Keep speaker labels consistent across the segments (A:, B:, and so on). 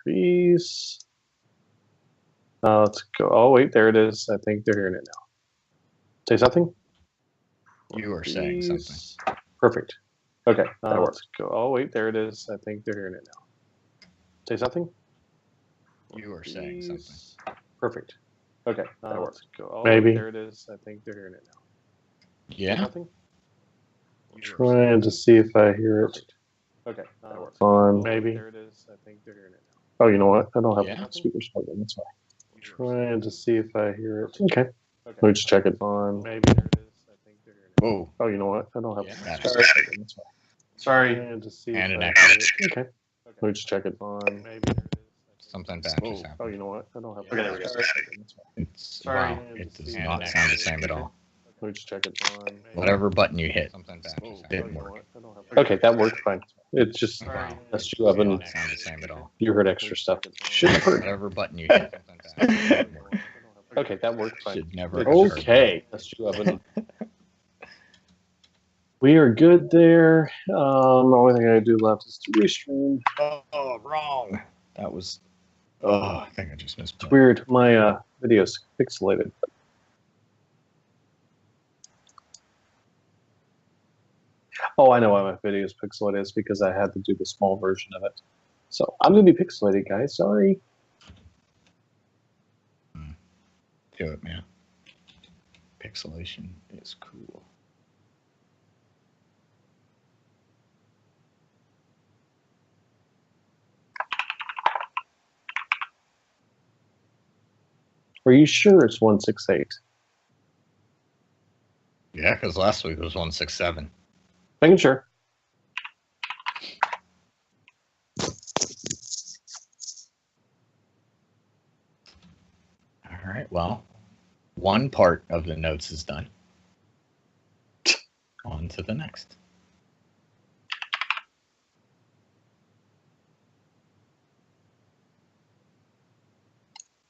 A: Please. Let's go. Oh, wait, there it is. I think they're hearing it now. Say something?
B: You are saying something.
A: Perfect. Okay, that works. Go. Oh, wait, there it is. I think they're hearing it now. Say something?
B: You are saying something.
A: Perfect. Okay, that works. Go. Oh,
C: Maybe.
A: wait, there it is. I think they're hearing it now.
B: Yeah.
A: Say something?
C: Trying to see if I hear it.
A: Okay, that works.
C: On.
A: Maybe.
C: Maybe.
A: There it is. I think they're hearing it now.
C: Oh, you know what? I don't have
B: Yeah.
C: speakers plugged in. That's fine. Trying to see if I hear it. Okay.
A: Okay.
C: Let me just check it on.
A: Maybe there it is. I think they're hearing it now.
B: Whoa.
C: Oh, you know what? I don't have
B: Yeah,
C: speakers
B: that's
C: plugged in. That's fine.
A: Sorry.
C: Trying to see
B: And
C: if
B: an
C: I
B: echo.
C: hear it. Okay. Let me just check it on.
A: Maybe there it is.
B: Something bad just happened.
C: Oh, you know what? I don't have
B: Okay, there
A: we go.
C: speakers plugged in. That's fine.
B: It's
A: Sorry.
B: wow. It does not sound the same at all.
C: Let me just check it on.
B: Whatever button you hit, something bad just
C: Oh, you
B: didn't
C: know
B: work.
C: what? I don't have okay, that worked fine. It's just
B: Wow.
C: that's
B: It
C: you haven't.
B: didn't sound the same at all.
C: You heard extra stuff. Should have heard.
B: Whatever button you hit, something bad just didn't work.
C: Okay, that worked fine.
B: Should never have heard
C: Okay, that's you haven't. We are good there. The only thing I do left is to restream.
B: Oh, wrong. That was. Oh, I think I just missed.
C: It's weird. My video's pixelated. Oh, I know why my video's pixelated. It's because I had to do the small version of it. So I'm gonna be pixelated, guys. Sorry.
B: Do it, man. Pixelation is cool.
C: Are you sure it's 168?
B: Yeah, because last week was 167.
C: Making sure.
B: All right. Well, one part of the notes is done. On to the next.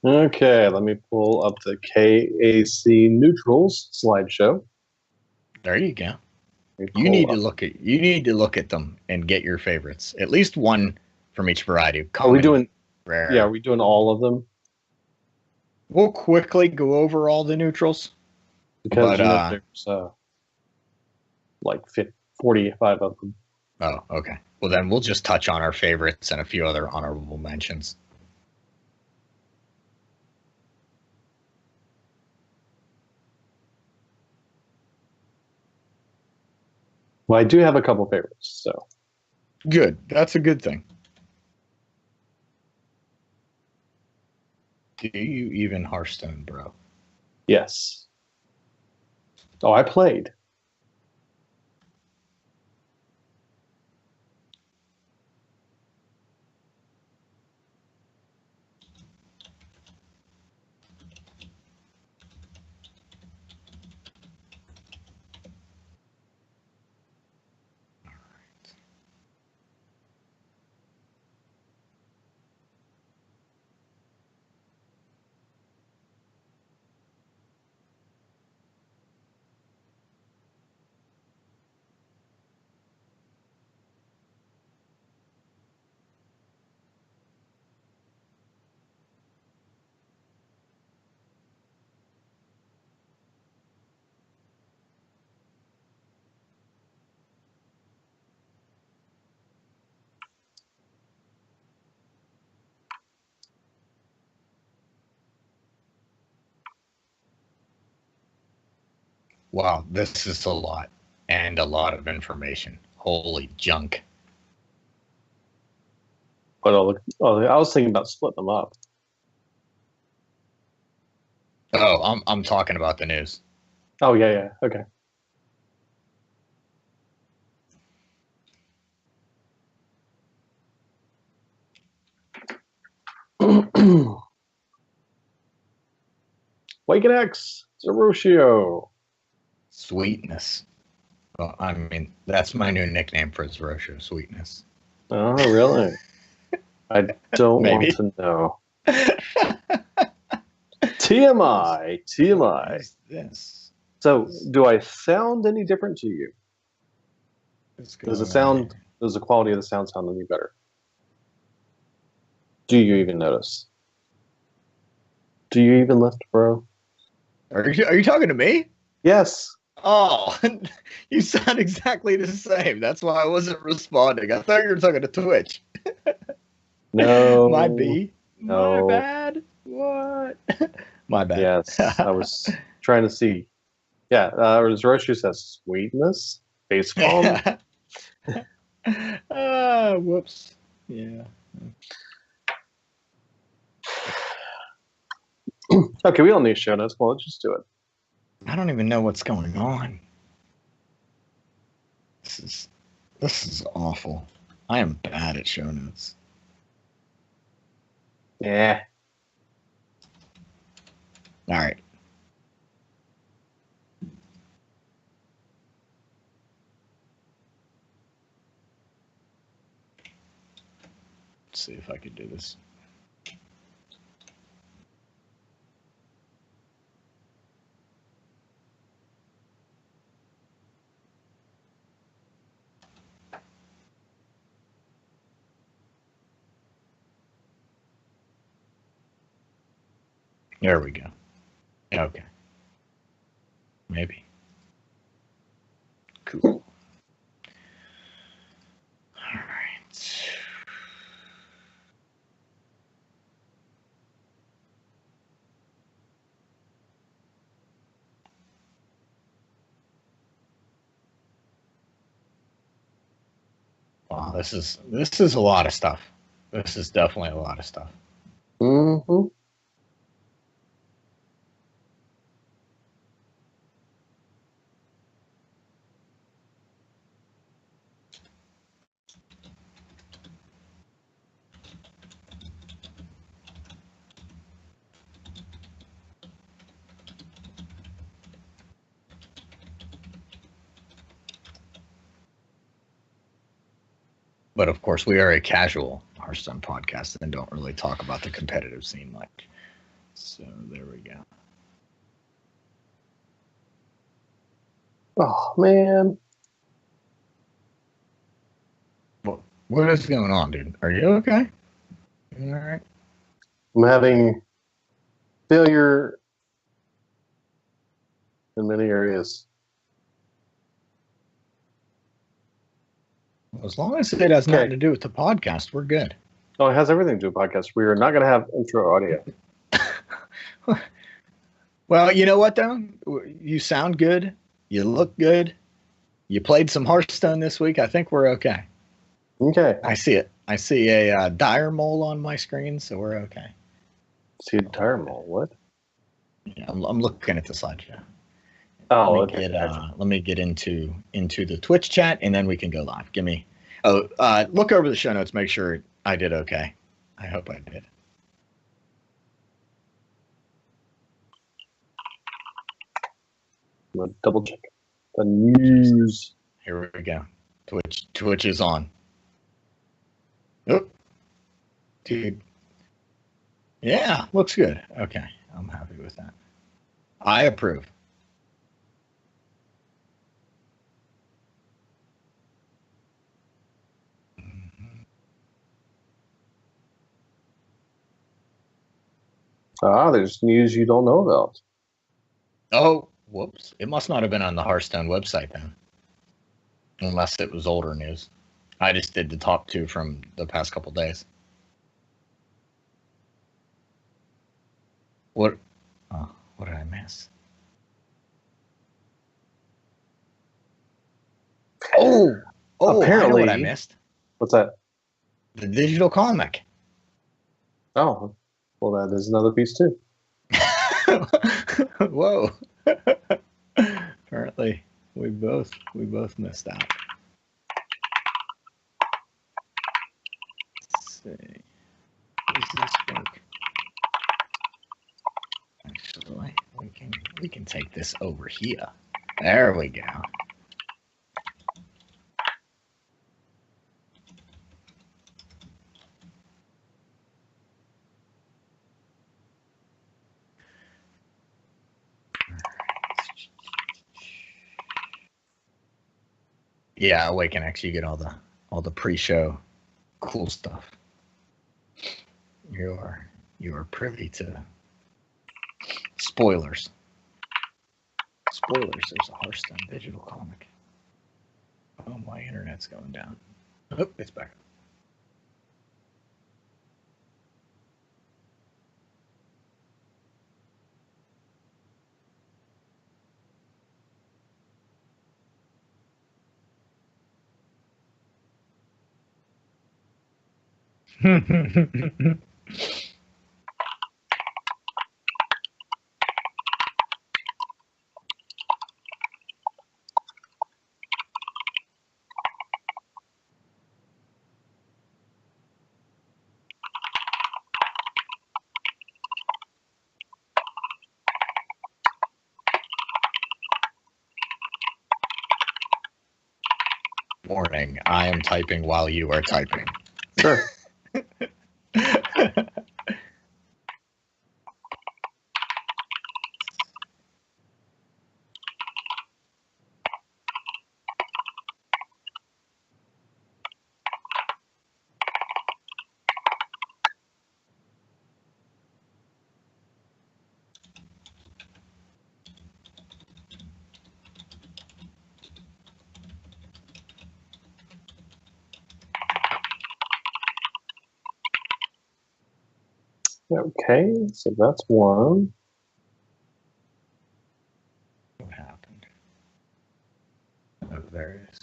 C: Okay, let me pull up the KAC neutrals slideshow.
B: There you go. You need to look at them and get your favorites. At least one from each variety.
C: Are we doing?
B: Rare.
C: Yeah, are we doing all of them?
B: We'll quickly go over all the neutrals.
C: Because
B: But,
C: there's like 45 of them.
B: Oh, okay. Well, then we'll just touch on our favorites and a few other honorable mentions.
C: Well, I do have a couple favorites, so.
B: Good. That's a good thing. Do you even Hearthstone, bro?
C: Yes. Oh, I played.
B: Wow, this is a lot. And a lot of information. Holy junk.
C: But I was thinking about splitting them up.
B: Oh, I'm talking about the news.
C: Oh, yeah. Okay. Wake X, Zeroshio.
B: Sweetness. Well, I mean, that's my new nickname for Zeroshio, Sweetness.
C: Oh, really? I don't
B: Maybe.
C: want to know. TMI.
B: What is this?
C: So, do I sound any different to you?
B: What's
C: Does
B: going on here?
C: the quality of the sound sound any better? Do you even notice? Do you even lift, bro?
B: Are you talking to me?
C: Yes.
B: Oh, you sound exactly the same. That's why I wasn't responding. I thought you were talking to Twitch.
C: No.
B: Might be. My
C: No.
B: bad. What? My bad.
C: Yes, I was trying to see. Yeah, as Roshi says, sweetness, face palm.
B: Whoops. Yeah.
C: Okay, we don't need show notes. Well, let's just do it.
B: I don't even know what's going on. This is awful. I am bad at show notes.
C: Yeah.
B: All right. Let's see if I can do this. There we go. Okay. Maybe. Cool. All right. Wow, this is a lot of stuff. This is definitely a lot of stuff.
C: Mm-hmm.
B: But of course, we are a casual Hearthstone podcast and don't really talk about the competitive scene much. So there we go.
C: Oh man.
B: What is going on, dude? Are you okay? All right.
C: I'm having failure in many areas.
B: As long as it has nothing to do with the podcast, we're good.
C: Oh, it has everything to do with podcasts. We are not going to have intro audio.
B: Well, you know what, though? You sound good. You look good. You played some Hearthstone this week. I think we're okay.
C: Okay.
B: I see it. I see a dire mole on my screen, so we're okay.
C: See a dire mole? What?
B: Yeah, I'm looking at the slideshow.
C: Oh,
B: let me get into the Twitch chat, and then we can go live. Give me. Oh, look over the show notes. Make sure I did okay. I hope I did.
C: I'm gonna double check the news.
B: Here we go. Twitch is on. Oh, dude. Yeah, looks good. Okay, I'm happy with that. I approve.
C: Ah, there's news you don't know about.
B: Oh, whoops. It must not have been on the Hearthstone website then. Unless it was older news. I just did the top two from the past couple days. What did I miss? Oh,
C: apparently,
B: I know what I missed.
C: What's that?
B: The digital comic.
C: Oh, well, that is another piece too.
B: Whoa. Apparently, we both missed out. Let's see. Does this work? Actually, we can take this over here. There we go. Yeah, Awaken X, you get all the pre-show cool stuff. you are privy to spoilers. Spoilers. There's a Hearthstone digital comic. Oh, my internet's going down. Oh, it's back. Warning, I am typing while you are typing.
C: Sure. Okay, so that's one.
B: What happened? Oh, there it is.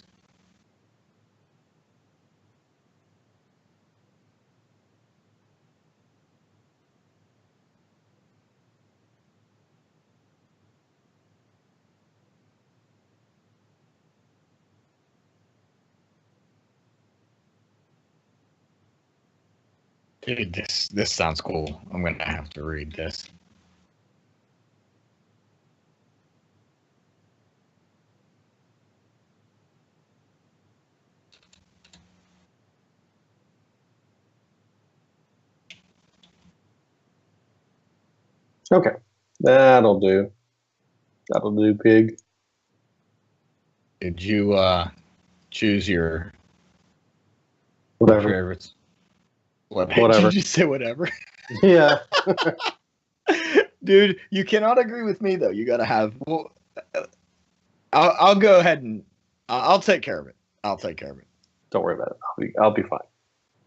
B: Dude, this sounds cool. I'm gonna have to read this.
C: Okay, that'll do. That'll do, pig.
B: Did you choose your
C: Whatever.
B: favorites?
C: Whatever.
B: Did you say whatever?
C: Yeah.
B: Dude, you cannot agree with me though. You gotta have. Well, I'll go ahead and I'll take care of it. I'll take care of it.
C: Don't worry about it. I'll be fine.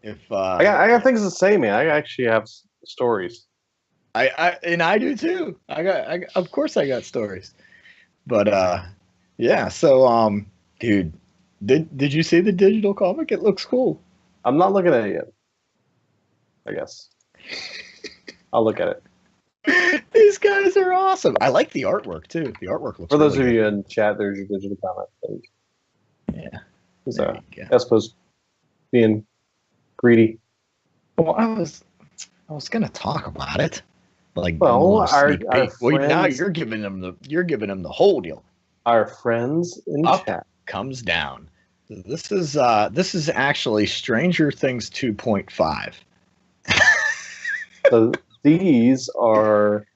B: If
C: I got things to say, man. I actually have stories.
B: I do too. I of course I got stories. But yeah, so dude, did you see the digital comic? It looks cool.
C: I'm not looking at it yet. I guess. I'll look at it.
B: These guys are awesome. I like the artwork too. The artwork looks
C: For those
B: really
C: of
B: good.
C: you in chat, there's your digital comic thing.
B: Yeah.
C: So,
B: You go.
C: I suppose being greedy.
B: Well, I was gonna talk about it. Like
C: Well,
B: a little
C: our
B: sneak peek. Well, now
C: friends-
B: you're giving them the whole deal.
C: Our friends in
B: Up
C: chat.
B: comes down. This is actually Stranger Things 2.5.
C: So these are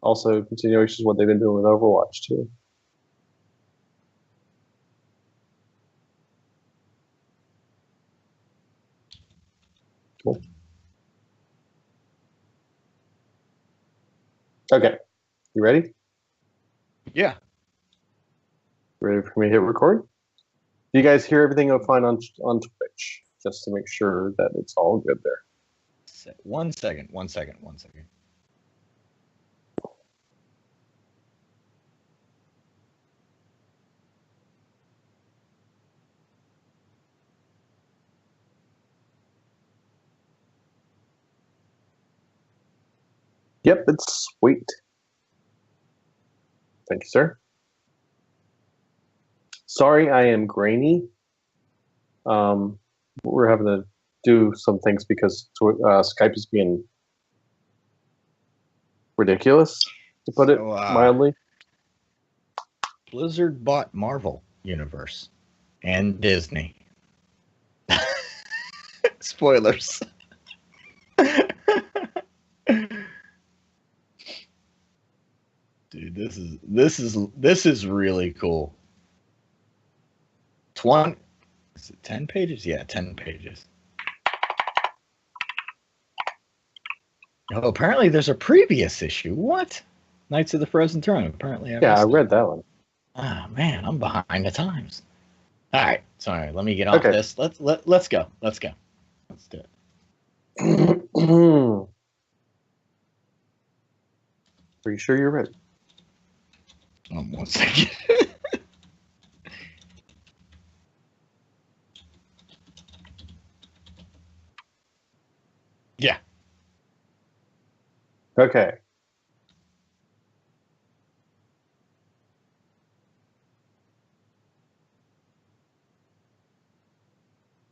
C: also continuations of what they've been doing with Overwatch too. Cool. Okay. You ready?
B: Yeah.
C: Ready for me to hit record? Do you guys hear everything fine on Twitch? Just to make sure that it's all good there.
B: 1 second.
C: Yep, it's sweet. Thank you, sir. Sorry, I am grainy. We're having to do some things because Skype is being ridiculous, to put it mildly.
B: Blizzard bought Marvel Universe and Disney. Spoilers. Dude, this is really cool. 20 is it 10 pages? Yeah, 10 pages. Oh, apparently there's a previous issue. What? Knights of the Frozen Throne. Apparently I
C: Yeah, I
B: missed
C: read that one.
B: Ah, man, I'm behind the times. All right, sorry. Let me get off
C: Okay.
B: this. Let's go. Let's go. Let's do it.
C: Are you sure you're ready?
B: 1 second. Yeah.
C: Okay.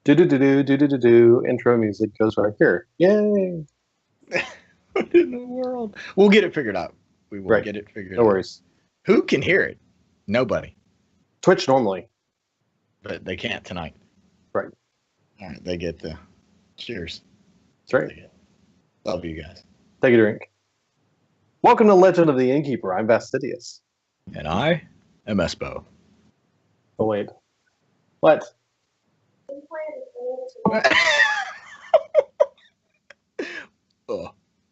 C: Do. Intro music goes right here. Yay!
B: What in the world? We'll get it figured out. We will
C: Right.
B: get it figured
C: No
B: out.
C: worries.
B: Who can hear it? Nobody.
C: Twitch normally.
B: But they can't tonight.
C: Right.
B: All right, they get the cheers.
C: That's right.
B: They get- Love you guys.
C: Take a drink. Welcome to Legend of the Innkeeper. I'm Vastidius.
B: And I am Espo.
C: Oh, wait. What?
B: Oh,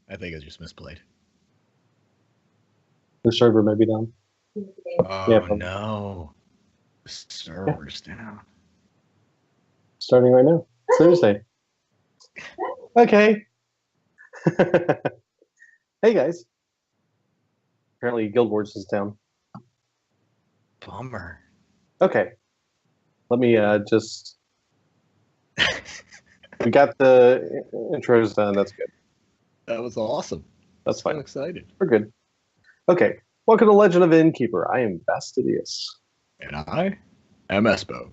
B: I think I just misplayed.
C: The server may be down.
B: Oh,
C: Yeah, probably.
B: no. The server's down.
C: Starting right now. Thursday. Okay. Hey, guys. Apparently, Guild Wars is down.
B: Bummer.
C: Okay. Let me just... We got the intros done. That's good.
B: That was awesome.
C: That's
B: So
C: fine.
B: excited.
C: We're good. Okay. Welcome to Legend of the Innkeeper. I am Vastidius.
B: And I am Espo.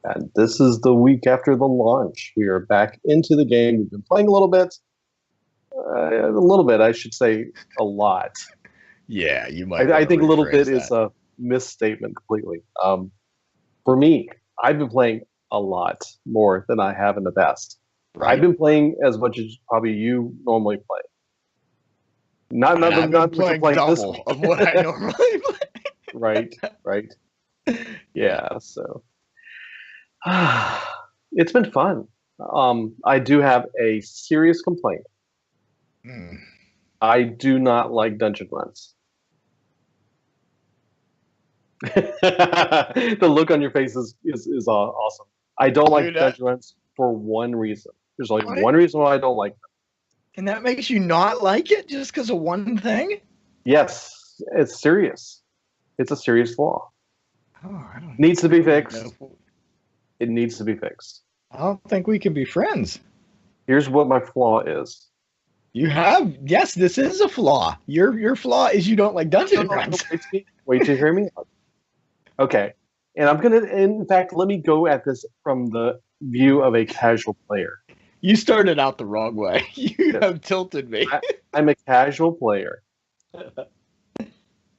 C: And this is the week after the launch. We are back into the game. We've been playing a little bit. I should say a lot.
B: Yeah, you might.
C: I think a little bit
B: rephrase
C: is a misstatement completely. For me, I've been playing a lot more than I have in the past.
B: Right.
C: I've been playing as much as probably you normally play. Not
B: And I've been
C: what you're
B: playing
C: this
B: double
C: week.
B: of what I normally play.
C: Right. Yeah, so it's been fun. I do have a serious complaint.
B: Hmm.
C: I do not like dungeon runs. The look on your face is awesome. I don't like
B: Dude,
C: dungeon runs for one reason. There's only
B: What?
C: one reason why I don't like them.
B: And that makes you not like it just because of one thing?
C: Yes, it's serious. It's a serious flaw.
B: Oh, I don't
C: Needs to be
B: know.
C: fixed. It needs to be fixed.
B: I don't think we can be friends.
C: Here's what my flaw is.
B: You have, yes, this is a flaw. Your flaw is you don't like dungeon runs.
C: Wait to hear me out. Okay. And I'm going to, in fact, let me go at this from the view of a casual player.
B: You started out the wrong way. You
C: Yes.
B: have tilted me.
C: I'm a casual player.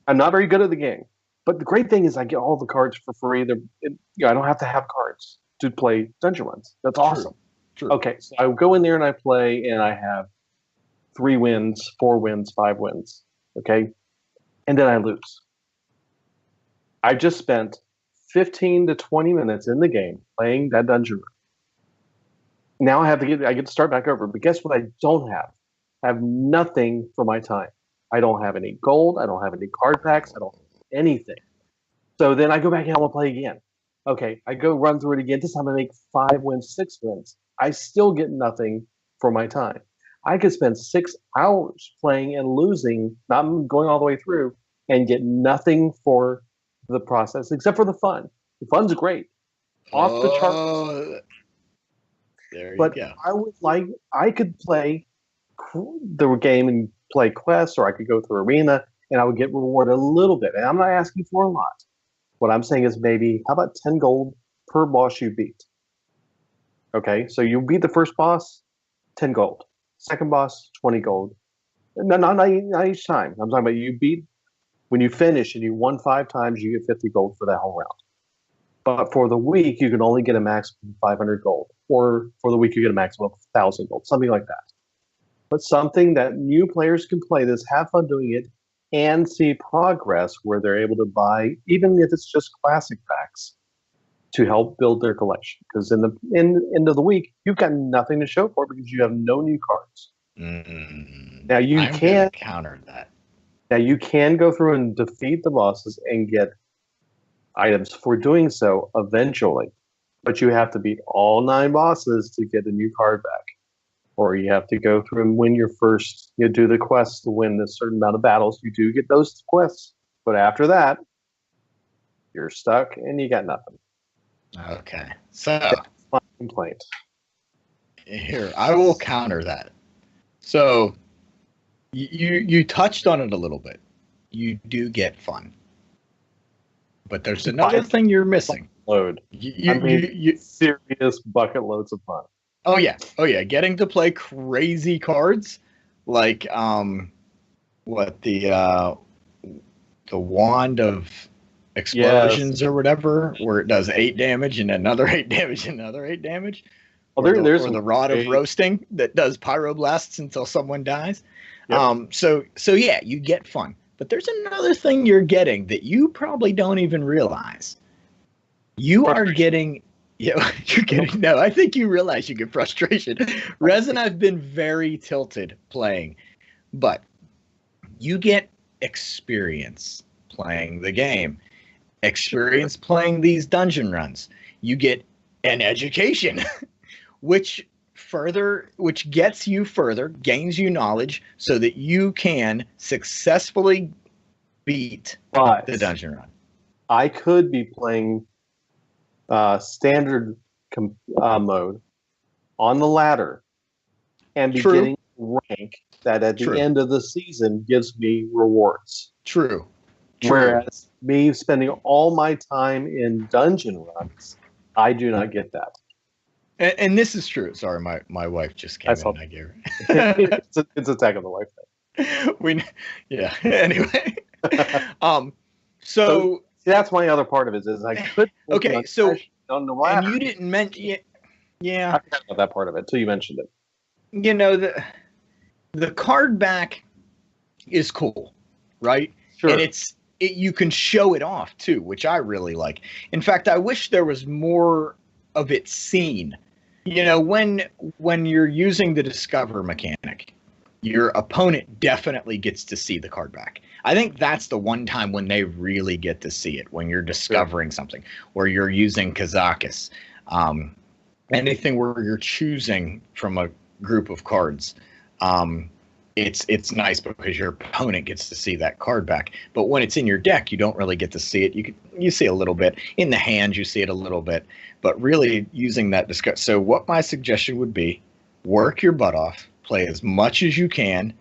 C: I'm not very good at the game. But the great thing is I get all the cards for free. I don't have to have cards to play dungeon runs. That's awesome.
B: True.
C: Okay, so I go in there and I play, and I have 3 wins, 4 wins, 5 wins. Okay? And then I lose. I just spent 15 to 20 minutes in the game playing that dungeon run. Now I get to start back over. But guess what I don't have? I have nothing for my time. I don't have any gold. I don't have any card packs. I don't have anything. So then I go back and I want to play again. Okay, I go run through it again. This time I make 5 wins, 6 wins. I still get nothing for my time. I could spend 6 hours playing and losing, not going all the way through, and get nothing for the process except for the fun. The fun's great. Off the charts.
B: There
C: But
B: you go.
C: I could play the game and play quests, or I could go through arena and I would get rewarded a little bit. And I'm not asking for a lot. What I'm saying is maybe, how about 10 gold per boss you beat? Okay, so you beat the first boss, 10 gold. Second boss, 20 gold. No, not each time. I'm talking about when you finish and you won 5 times, you get 50 gold for that whole round. But for the week, you can only get a maximum of 500 gold. Or for the week, you get a maximum of 1,000 gold, something like that. But something that new players can play this, have fun doing it, and see progress where they're able to buy, even if it's just classic packs, to help build their collection. Because in the end of the week, you've got nothing to show for it because you have no new cards. Now you
B: I'm
C: can
B: gonna counter that.
C: Now you can go through and defeat the bosses and get items for doing so eventually, but you have to beat all 9 bosses to get a new card back. Or you have to go through and win your first, you do the quests to win a certain amount of battles. You do get those quests, but after that, you're stuck and you got nothing.
B: Okay, so
C: That's my complaint.
B: here I will counter that. So you touched on it a little bit. You do get fun, but there's another thing you're missing.
C: Load. Serious bucket loads of fun.
B: Oh yeah, getting to play crazy cards, like what the wand of explosions or whatever, where it does 8 damage and another 8 damage and another 8 damage.
C: Well, there's
B: the rod of roasting that does pyroblasts until someone dies.
C: Yep.
B: So yeah, you get fun, but there's another thing you're getting that you probably don't even realize. You are getting. Yeah, you're getting no. I think you realize you get frustration. Rez and I've been very tilted playing, but you get experience playing the game, experience playing these dungeon runs. You get an education, which gets you further, gains you knowledge, so that you can successfully beat the dungeon run.
C: I could be playing standard mode on the ladder and be getting rank that at the end of the season gives me rewards.
B: True.
C: Whereas me spending all my time in dungeon runs, I do not get that.
B: And this is true. Sorry, my wife just came in. I gave her.
C: It's Attack of the Wife thing.
B: Anyway, so
C: that's my other part of it is I could.
B: Okay, so
C: on the ladder.
B: And you didn't mention. Yeah,
C: I forgot about that part of it until you mentioned it.
B: You know, the card back is cool, right?
C: Sure.
B: And you can show it off too, which I really like. In fact, I wish there was more of it seen. You know, when you're using the discover mechanic, your opponent definitely gets to see the card back. I think that's the one time when they really get to see it, when you're discovering something, or you're using Kazakus. Anything where you're choosing from a group of cards. It's nice because your opponent gets to see that card back. But when it's in your deck, you don't really get to see it. You see a little bit. In the hand, you see it a little bit. But really using that discuss. So what my suggestion would be, work your butt off, play as much as you can,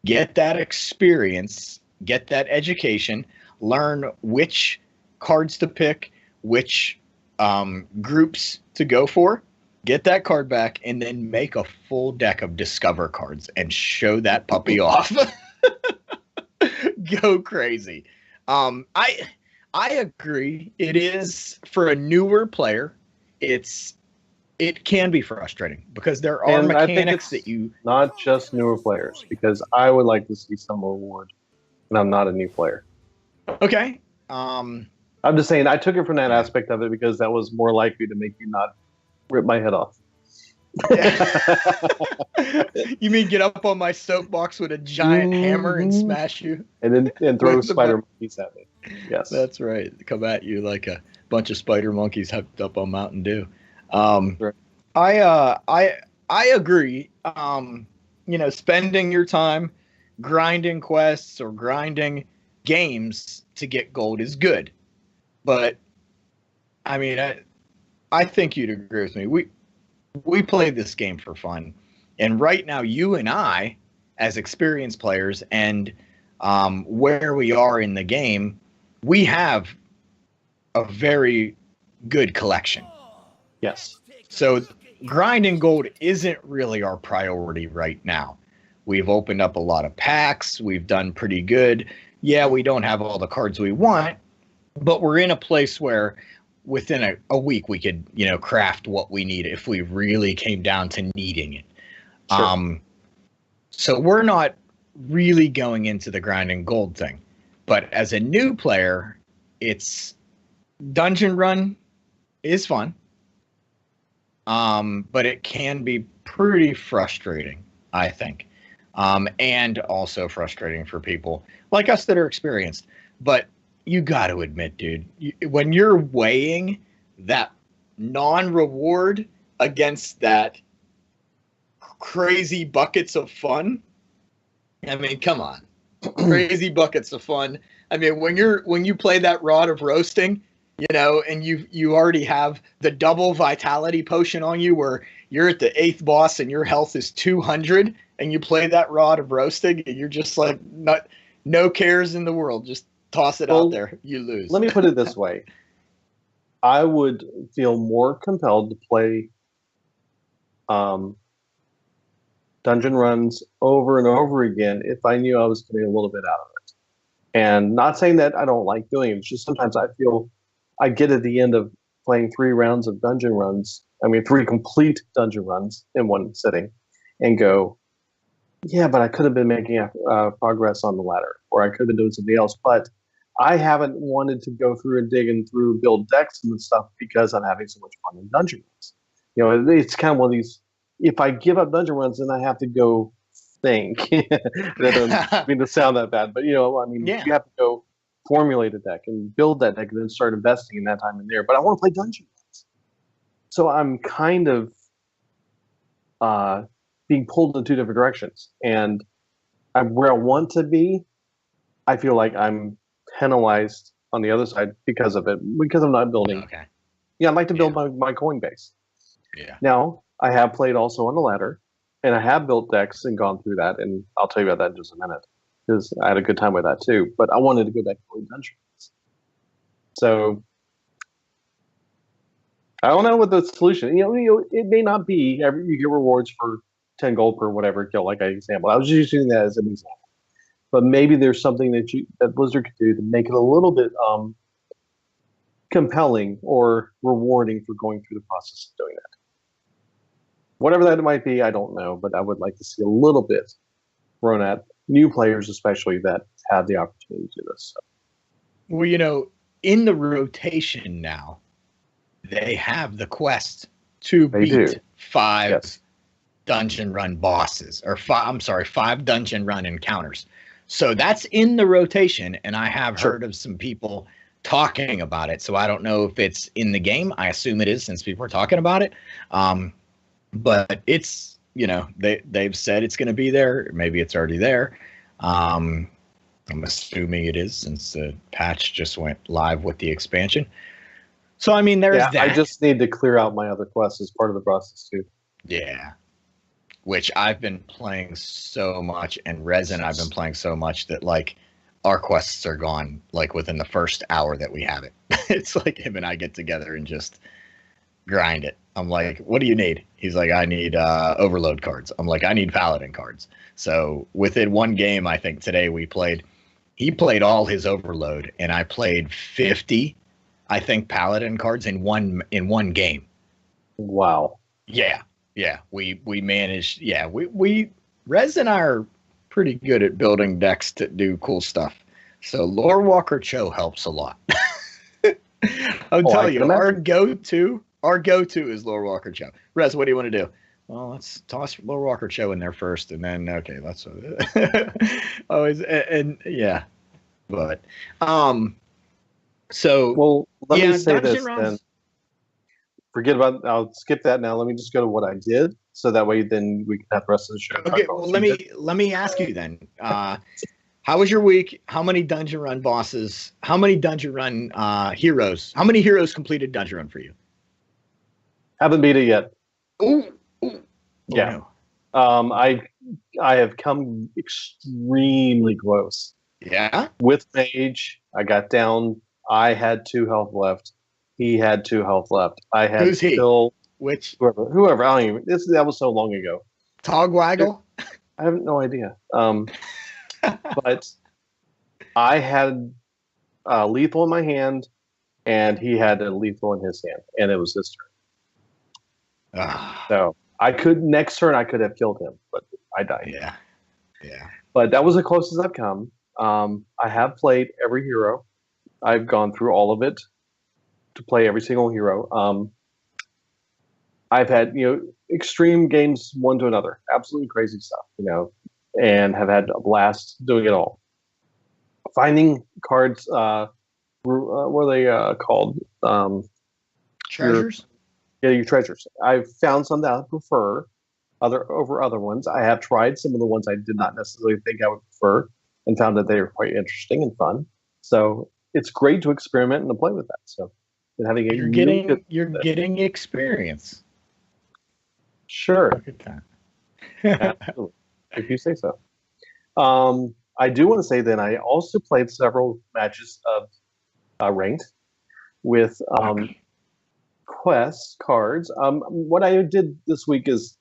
B: get that experience, get that education, learn which cards to pick, which groups to go for, get that card back, and then make a full deck of Discover cards and show that puppy off. Go crazy. I agree. It is, for a newer player, it can be frustrating because there are mechanics that you...
C: Not just newer players, because I would like to see some reward, and I'm not a new player.
B: Okay.
C: I'm just saying, I took it from that aspect of it because that was more likely to make you not rip my head off.
B: You mean get up on my soapbox with a giant hammer and smash you?
C: And throw spider monkeys at me. Yes.
B: That's right. Come at you like a bunch of spider monkeys hooked up on Mountain Dew. Right. I agree. You know, spending your time grinding quests or grinding games to get gold is good. But I mean, I think you'd agree with me. We play this game for fun. And right now, you and I, as experienced players and where we are in the game, we have a very good collection.
C: Yes.
B: So grinding gold isn't really our priority right now. We've opened up a lot of packs. We've done pretty good. Yeah, we don't have all the cards we want, but we're in a place where within a week we could, you know, craft what we need if we really came down to needing it. Sure. So we're not really going into the grinding gold thing. But as a new player, it's dungeon run is fun. But it can be pretty frustrating, I think. and also frustrating for people like us that are experienced. But you got to admit, dude, when you're weighing that non-reward against that crazy buckets of fun, I mean, come on, crazy buckets of fun. I mean, when you play that rod of roasting, and you already have the double vitality potion on you, where you're at the 8th boss and your health is 200, and you play that rod of roasting, and you're just like no cares in the world, just toss it out there, you lose.
C: Let me put it this way: I would feel more compelled to play dungeon runs over and over again if I knew I was getting a little bit out of it. And not saying that I don't like doing it, it's just sometimes I feel I get at the end of playing 3 rounds of dungeon runs, 3 complete dungeon runs in one sitting, and go, yeah, but I could have been making progress on the ladder, or I could have been doing something else, but I haven't wanted to go through and dig and through build decks and stuff because I'm having so much fun in dungeon runs. It's kind of one of these, if I give up dungeon runs, then I have to go think. That doesn't mean to sound that bad, but You have to go formulate a deck and build that deck and then start investing in that time in there. But I want to play dungeon runs. So I'm kind of being pulled in 2 different directions. And where I want to be, I feel like I'm penalized on the other side because of it, because I'm not building.
B: Okay.
C: Yeah, I'd like to build my coin base.
B: Yeah.
C: Now, I have played also on the ladder, and I have built decks and gone through that, and I'll tell you about that in just a minute, because I had a good time with that too. But I wanted to go back to play dungeons. So I don't know what the solution. It may not be you get rewards for 10 gold per whatever kill, like an example. I was just using that as an example. But maybe there's something that Blizzard could do to make it a little bit compelling or rewarding for going through the process of doing that. Whatever that might be, I don't know, but I would like to see a little bit thrown at new players, especially that have the opportunity to do this. So.
B: Well, in the rotation now, they have the quest to beat 5 dungeon run bosses, or 5 dungeon run encounters. So that's in the rotation, and I have heard of some people talking about it. So I don't know if it's in the game. I assume it is, since people are talking about it. But it's, they've said it's going to be there. Maybe it's already there. I'm assuming it is, since the patch just went live with the expansion. So, there's that.
C: I just need to clear out my other quests as part of the process, too.
B: Yeah. Which I've been playing so much, and Resin I've been playing so much that, our quests are gone, within the first hour that we have it. It's like him and I get together and just grind it. I'm like, what do you need? He's like, I need overload cards. I'm like, I need paladin cards. So within one game, I think today he played all his overload, and I played 50, I think, paladin cards in one game.
C: Wow.
B: Yeah. We managed. Yeah, we Rez and I are pretty good at building decks that do cool stuff. So Lore Walker Cho helps a lot. I'll tell you, our go-to is Lore Walker Cho. Rez, what do you want to do? Well, let's toss Lore Walker Cho in there first, and then let's always and yeah, but so
C: well, let me say this
B: runs.
C: then. Forget about. I'll skip that now. Let me just go to what I did, so that way then we can have the rest of the show.
B: Okay. Well, let me ask you then. How was your week? How many dungeon run bosses? How many dungeon run heroes? How many heroes completed dungeon run for you?
C: Haven't beat it yet.
B: Ooh.
C: Yeah. No. I have come extremely close.
B: Yeah.
C: With Mage, I got down. I had 2 health left. He had 2 health left. I had
B: Who's he? Which
C: whoever. I don't even. That was so long ago.
B: Togwaggle?
C: I have no idea. But I had lethal in my hand, and he had a lethal in his hand, and it was his turn. So next turn I could have killed him, but I died.
B: Yeah.
C: But that was the closest I've come. I have played every hero. I've gone through all of it to play every single hero. I've had extreme games one to another, absolutely crazy stuff. and have had a blast doing it all. Finding cards, what are they called?
B: Treasures?
C: Your treasures. I've found some that I prefer over other ones. I have tried some of the ones I did not necessarily think I would prefer, and found that they are quite interesting and fun. So it's great to experiment and to play with that. So and having a
B: you're getting experience.
C: Sure.
B: Look at that.
C: Absolutely. If you say so. I do want to say that I also played several matches of ranked with quest cards. What I did this week is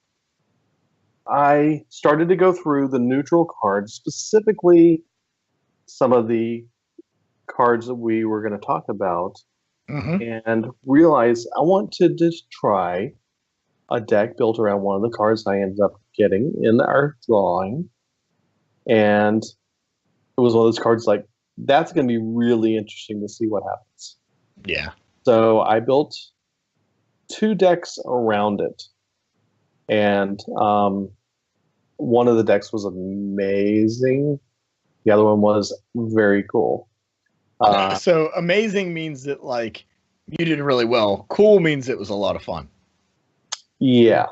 C: I started to go through the neutral cards, specifically some of the cards that we were going to talk about, and realize I want to just try a deck built around one of the cards I ended up getting in our drawing. And it was one of those cards like, that's going to be really interesting to see what happens.
B: Yeah.
C: So I built 2 decks around it. And one of the decks was amazing. The other one was very cool.
B: So amazing means that like you did really well. Cool means it was a lot of fun.
C: Yeah.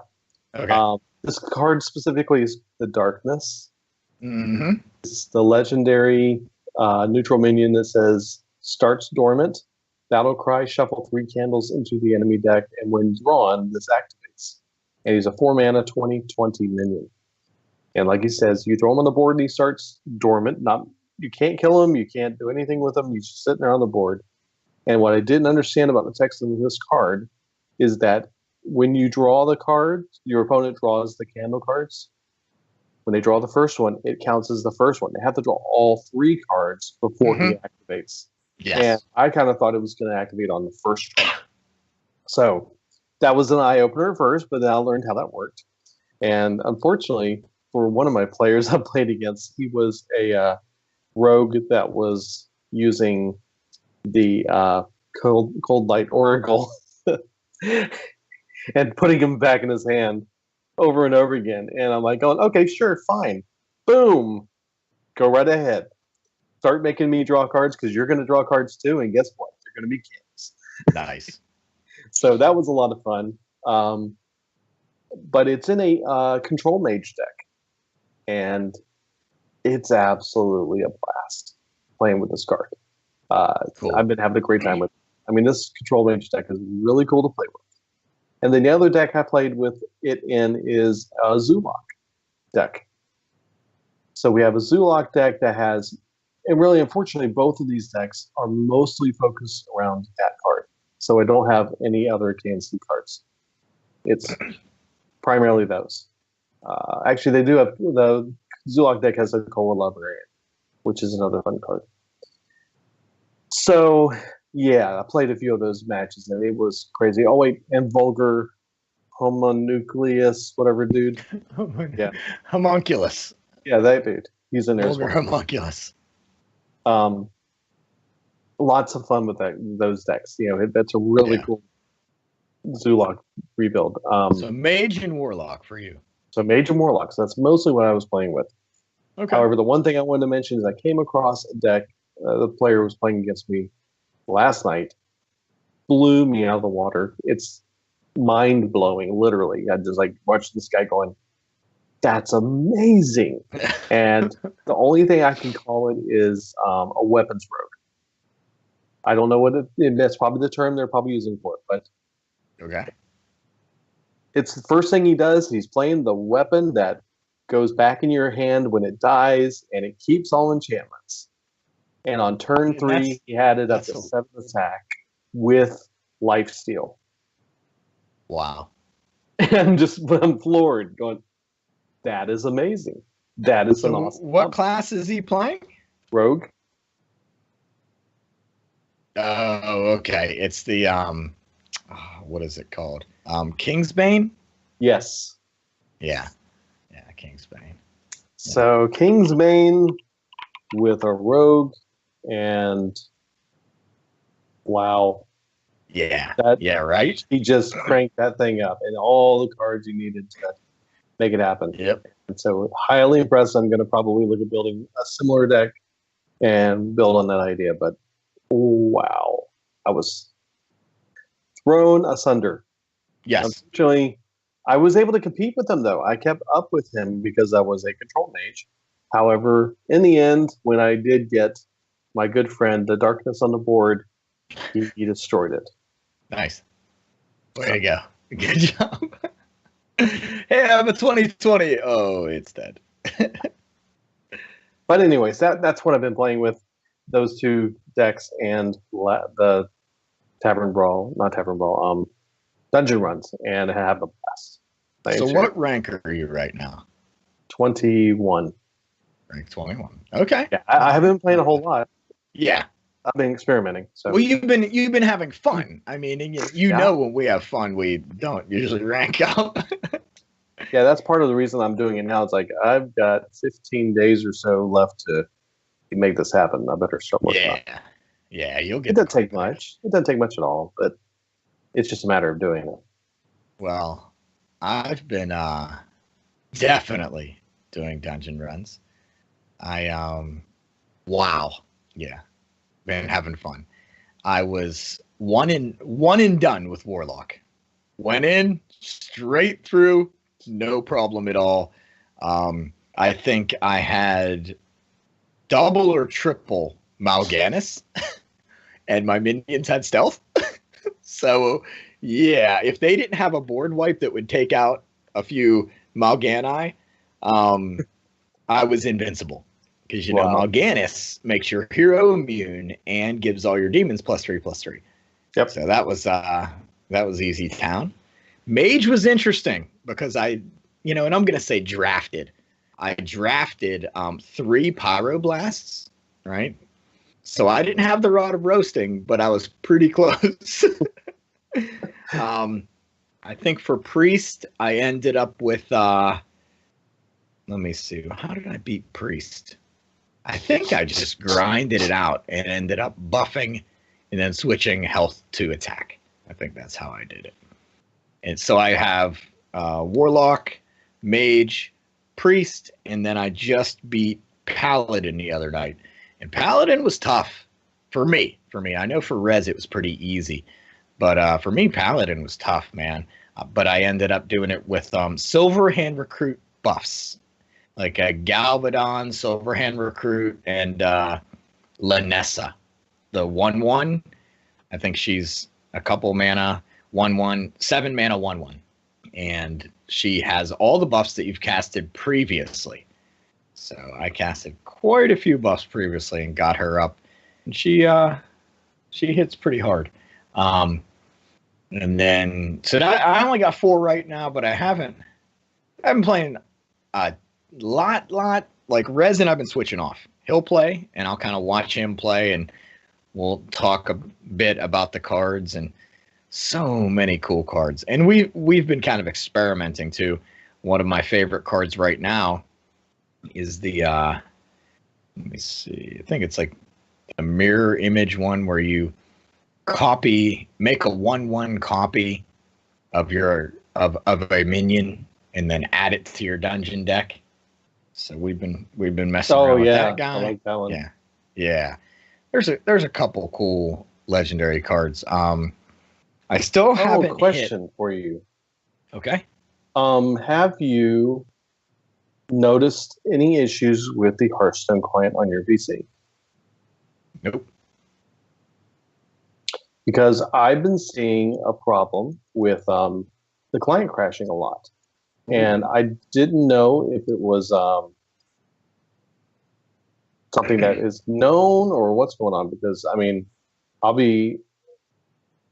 B: Okay.
C: This card specifically is the Darkness.
B: Mm-hmm.
C: It's the legendary neutral minion that says starts dormant, battle cry, shuffle 3 candles into the enemy deck, and when drawn, this activates. And he's a 4-mana 20/20 minion. And like he says, you throw him on the board and he starts dormant. You can't kill him, you can't do anything with him, he's just sitting there on the board. And what I didn't understand about the text of this card is that when you draw the card, your opponent draws the candle cards. When they draw the first one, it counts as the first one. They have to draw all 3 cards before he activates.
B: Yes.
C: And I kind of thought it was going to activate on the first one. So that was an eye-opener at first, but then I learned how that worked. And unfortunately, for one of my players I played against, he was a rogue that was using the cold light oracle and putting him back in his hand over and over again. And I'm like going, okay, sure, fine. Boom. Go right ahead. Start making me draw cards because you're going to draw cards too. And guess what? They're going to be candles.
B: Nice.
C: So that was a lot of fun. But it's in a control mage deck. And it's absolutely a blast playing with this card.
B: Cool.
C: I've been having a great time with it. I mean, this control mage deck is really cool to play with. And then the other deck I played with it in is a Zulok deck. So we have a Zulok deck that has, and really, unfortunately, both of these decks are mostly focused around that card. So I don't have any other KNC cards. It's primarily those. Actually, they do have, the Zulok deck has a Koa Librarian, which is another fun card. So, yeah, I played a few of those matches, and it was crazy. Oh, wait, and Vulgar Homunculus, whatever dude.
B: Yeah. Homunculus.
C: Yeah, that dude. He's in there
B: Vulgar
C: as well.
B: Homunculus.
C: Lots of fun with those decks. You know, that's a really cool Zulok rebuild.
B: So Mage and Warlock for you.
C: So Mage and Warlock. So that's mostly what I was playing with.
B: Okay.
C: However, the one thing I wanted to mention is I came across a deck. The player was playing against me last night. Blew me out of the water. It's mind blowing, literally. I just like watched this guy going, "That's amazing!" And the only thing I can call it is a weapons rogue. I don't know what that's probably the term they're probably using for it, but
B: okay.
C: It's the first thing he does. He's playing the weapon that goes back in your hand when it dies, and it keeps all enchantments. And on turn 3, he had it up to 7 attack with lifesteal.
B: Wow.
C: And I'm floored, going, that is amazing. That is an awesome.
B: What class is he playing?
C: Rogue.
B: Oh, okay. It's the what is it called? Kingsbane?
C: Yes.
B: Yeah. Yeah, Kingsbane.
C: So Kingsbane with a rogue, and wow.
B: Yeah.
C: That,
B: yeah, right?
C: He just cranked that thing up, and all the cards you needed make it happen.
B: Yep.
C: And so, highly impressed. I'm going to probably look at building a similar deck and build on that idea. But wow, I was thrown asunder.
B: Yes.
C: Unfortunately, I was able to compete with him, though. I kept up with him because I was a control mage. However, in the end, when I did get my good friend, the darkness on the board, he destroyed it.
B: Nice. Way to go. Good job. Hey, I have a 2020. Oh, it's dead.
C: But anyways, that's what I've been playing with, those two decks and the Tavern Brawl, not Tavern Brawl, dungeon runs, and I have a blast.
B: So what rank are you right now?
C: 21.
B: Rank 21. Okay.
C: Yeah, I haven't been playing a whole lot.
B: Yeah.
C: I've been experimenting. So.
B: Well, you've been having fun. I mean, you know when we have fun, we don't usually rank up.
C: Yeah, that's part of the reason I'm doing it now. It's like I've got 15 days or so left to make this happen. I better start working on it.
B: Yeah, you'll get.
C: It doesn't take much. It doesn't take much at all, but it's just a matter of doing it.
B: Well, I've been definitely doing dungeon runs. Wow, yeah, been having fun. I was one and done with Warlock. Went in straight through, no problem at all. I think I had double or triple Mal'Ganis, and my minions had stealth. So, yeah, if they didn't have a board wipe that would take out a few Mal'Gani, I was invincible. Because, you know, Mal'Ganis makes your hero immune and gives all your demons +3/+3.
C: Yep.
B: So that was easy town. Mage was interesting because and I'm going to say drafted. I drafted 3 Pyroblasts, right? So I didn't have the Rod of Roasting, but I was pretty close. I think for Priest, I ended up with, let me see, how did I beat Priest? I think I just grinded it out and ended up buffing and then switching health to attack. I think that's how I did it. And so I have Warlock, Mage, Priest, and then I just beat Paladin the other night. And Paladin was tough for me. I know for Rez it was pretty easy. But for me, Paladin was tough, man. But I ended up doing it with Silverhand Recruit buffs. Like a Galvadon, Silverhand Recruit, and Lanessa, the 1/1. I think she's a couple mana, 1/1, 7 mana, 1/1. And she has all the buffs that you've casted previously. So I casted quite a few buffs previously and got her up. And she hits pretty hard. And then, so that, I only got 4 right now, but I've been playing a lot, like Rez and I've been switching off. He'll play and I'll kind of watch him play and we'll talk a bit about the cards and so many cool cards. And we've been kind of experimenting too. One of my favorite cards right now is the, let me see, I think it's like a mirror image one where you make a 1/1 copy of of a minion and then add it to your dungeon deck. So we've been messing around with that guy.
C: I like that one.
B: Yeah. There's a couple cool legendary cards. I still haven't.
C: Question for you.
B: Okay.
C: Have you noticed any issues with the Hearthstone client on your PC?
B: Nope.
C: Because I've been seeing a problem with the client crashing a lot. And I didn't know if it was something that is known or what's going on. Because, I mean, I'll be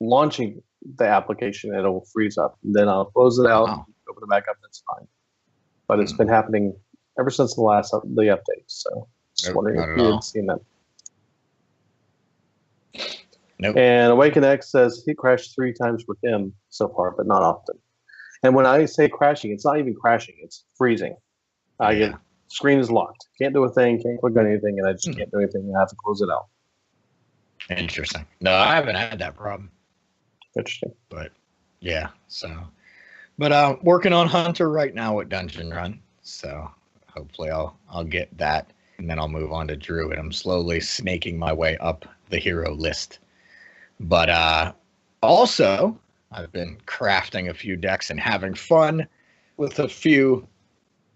C: launching the application and it'll freeze up. And then I'll close it out, open it back up, that's fine. But it's been happening ever since the update. So just wondering if you had seen that.
B: Nope.
C: And Awaken X says he crashed 3 times with him so far, but not often. And when I say crashing, it's not even crashing; it's freezing. Screen is locked. Can't do a thing. Can't click on anything, and I just can't do anything. I have to close it out.
B: Interesting. No, I haven't had that problem.
C: Interesting.
B: But yeah, so But working on Hunter right now with Dungeon Run. So hopefully I'll get that, and then I'll move on to Druid. I'm slowly snaking my way up the hero list. But also, I've been crafting a few decks and having fun with a few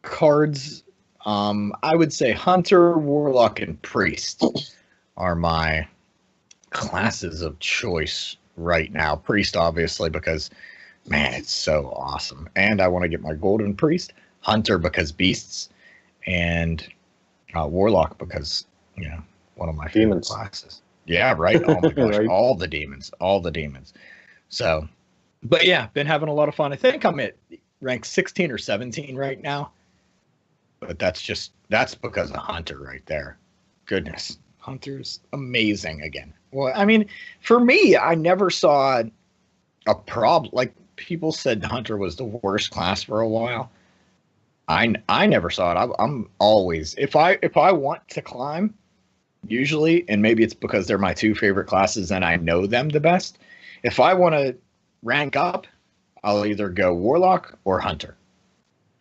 B: cards. I would say Hunter, Warlock, and Priest are my classes of choice right now. Priest, obviously, because, man, it's so awesome. And I want to get my Golden Priest. Hunter, because beasts. And Warlock, because, one of my favorite classes. Yeah, right. Oh, my gosh. Right. All the demons. So, but yeah, been having a lot of fun. I think I'm at rank 16 or 17 right now. But that's because of Hunter right there. Goodness. Hunter's amazing again. Well, I mean, for me, I never saw a problem. Like, people said Hunter was the worst class for a while. I never saw it. I'm always, if I want to climb, usually, and maybe it's because they're my two favorite classes and I know them the best. If I want to rank up, I'll either go Warlock or Hunter.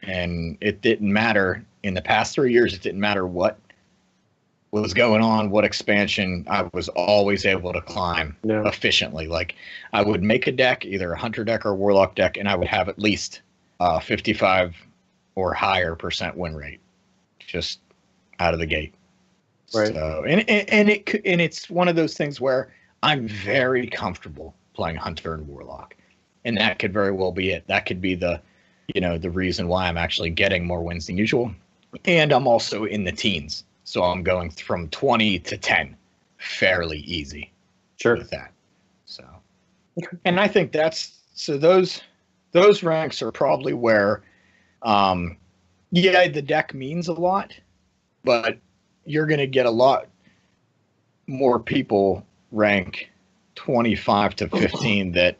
B: And it didn't matter in the past 3 years. It didn't matter what was going on, what expansion. I was always able to climb efficiently. Like, I would make a deck, either a Hunter deck or a Warlock deck, and I would have at least 55 or higher % win rate, just out of the gate.
C: Right.
B: So, and it's one of those things where I'm very comfortable playing Hunter and Warlock, and that could very well be it. That could be the reason why I'm actually getting more wins than usual. And I'm also in the teens. So I'm going from 20 to 10 fairly easy.
C: Sure.
B: With that. So, and I think those ranks are probably where, the deck means a lot, but you're going to get a lot more people rank 25 to 15 that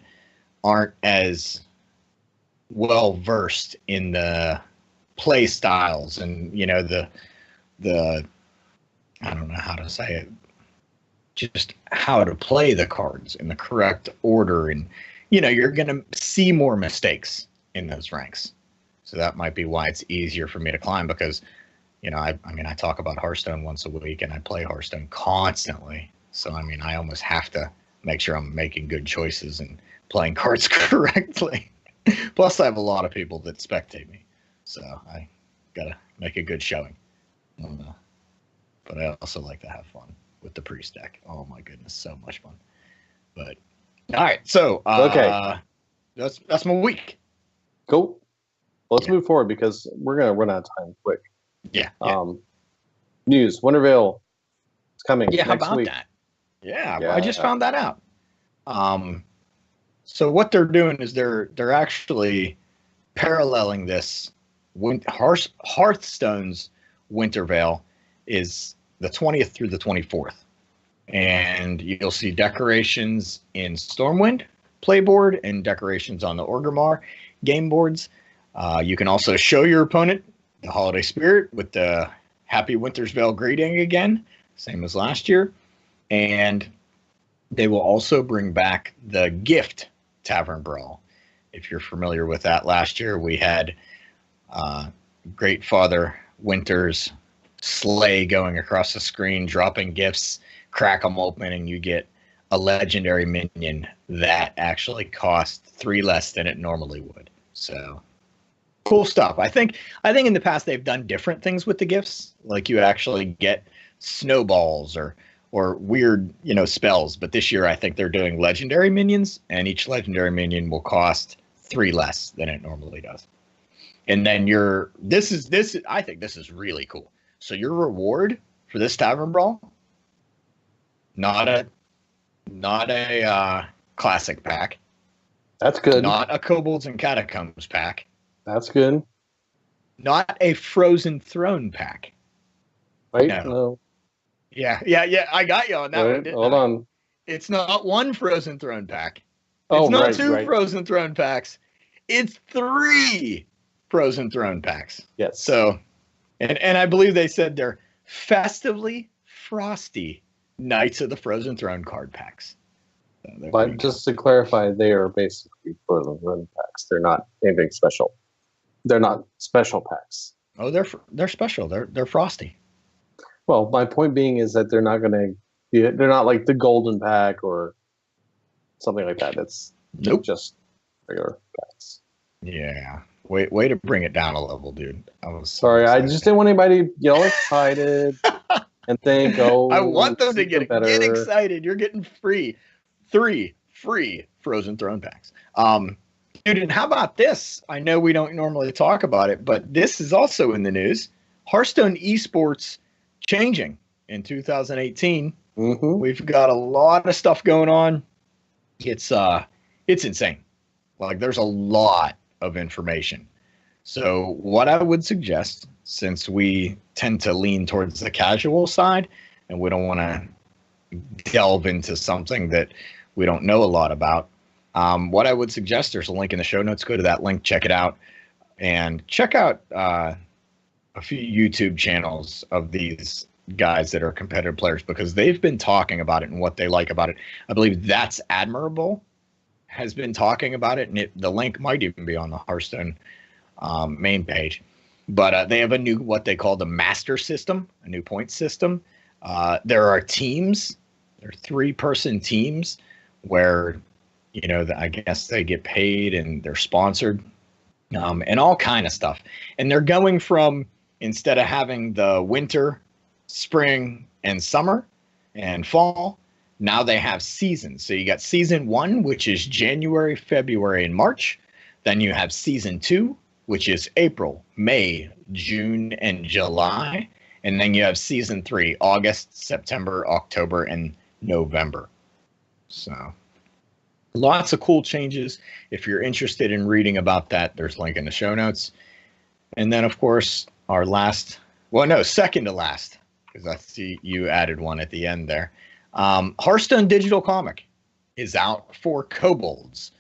B: aren't as well versed in the play styles and the I don't know how to say it, just how to play the cards in the correct order, and you're gonna see more mistakes in those ranks. So that might be why it's easier for me to climb, because I talk about Hearthstone once a week and I play Hearthstone constantly. So I almost have to make sure I'm making good choices and playing cards correctly. Plus, I have a lot of people that spectate me, so I gotta make a good showing. But I also like to have fun with the Priest deck. Oh my goodness, so much fun. But all right, so
C: okay,
B: that's my week.
C: Cool. Let's move forward because we're gonna run out of time quick.
B: Yeah.
C: News: Wintervale is coming.
B: Yeah,
C: next
B: how about
C: week.
B: that? Yeah, I just found that out. So what they're doing is they're actually paralleling this. Hearthstone's Wintervale is the 20th through the 24th. And you'll see decorations in Stormwind playboard and decorations on the Orgrimmar game boards. You can also show your opponent the holiday spirit with the Happy Wintersvale greeting again, same as last year. And they will also bring back the Gift Tavern Brawl. If you're familiar with that, last year we had Great Father Winter's sleigh going across the screen, dropping gifts, crack them open, and you get a legendary minion that actually cost 3 less than it normally would. So cool stuff. I think in the past they've done different things with the gifts, like you actually get snowballs or weird, spells. But this year I think they're doing legendary minions, and each legendary minion will cost 3 less than it normally does. And then I think this is really cool. So your reward for this Tavern Brawl, not a classic pack.
C: That's good.
B: Not a Kobolds and Catacombs pack.
C: That's good.
B: Not a Frozen Throne pack.
C: Wait, no.
B: Yeah. I got you on that one.
C: Hold on.
B: It's not 1 Frozen Throne pack.
C: Oh,
B: it's not
C: right,
B: 2
C: right.
B: Frozen Throne packs. It's 3 Frozen Throne packs.
C: Yes.
B: So, and I believe they said they're festively frosty Knights of the Frozen Throne card packs.
C: But just to clarify, they are basically frozen throne packs. They're not anything special. They're not special packs.
B: Oh, they're special. They're frosty.
C: Well, my point being is that they're not going to be. They're not like the golden pack or something like that. It's just regular packs.
B: Yeah. Way to bring it down a level, dude. I was
C: sorry. I just didn't want anybody to get all excited and think, "Oh,
B: I want them to get
C: better."
B: excited. You're getting three free Frozen Throne packs. Dude, and how about this? I know we don't normally talk about it, but this is also in the news. Hearthstone esports changing in 2018.
C: Mm-hmm.
B: We've got a lot of stuff going on. It's insane. Like, there's a lot of information. So what I would suggest, since we tend to lean towards the casual side and we don't want to delve into something that we don't know a lot about, what I would suggest, there's a link in the show notes. Go to that link, check it out, and check out a few YouTube channels of these guys that are competitive players, because they've been talking about it and what they like about it. I believe That's Admirable has been talking about it, and the link might even be on the Hearthstone main page. But they have a new, what they call the master system, a new point system. There are teams. There are 3-person teams where, you know, I guess they get paid and they're sponsored, and all kind of stuff. And they're going from, instead of having the winter, spring, and summer and fall, now they have seasons. So you got season 1, which is January, February, and March. Then you have season 2, which is April, May, June, and July. And then you have season 3, August, September, October, and November. So lots of cool changes. If you're interested in reading about that, there's a link in the show notes. And then, of course, our second to last, because I see you added one at the end there. Hearthstone digital comic is out for kobolds.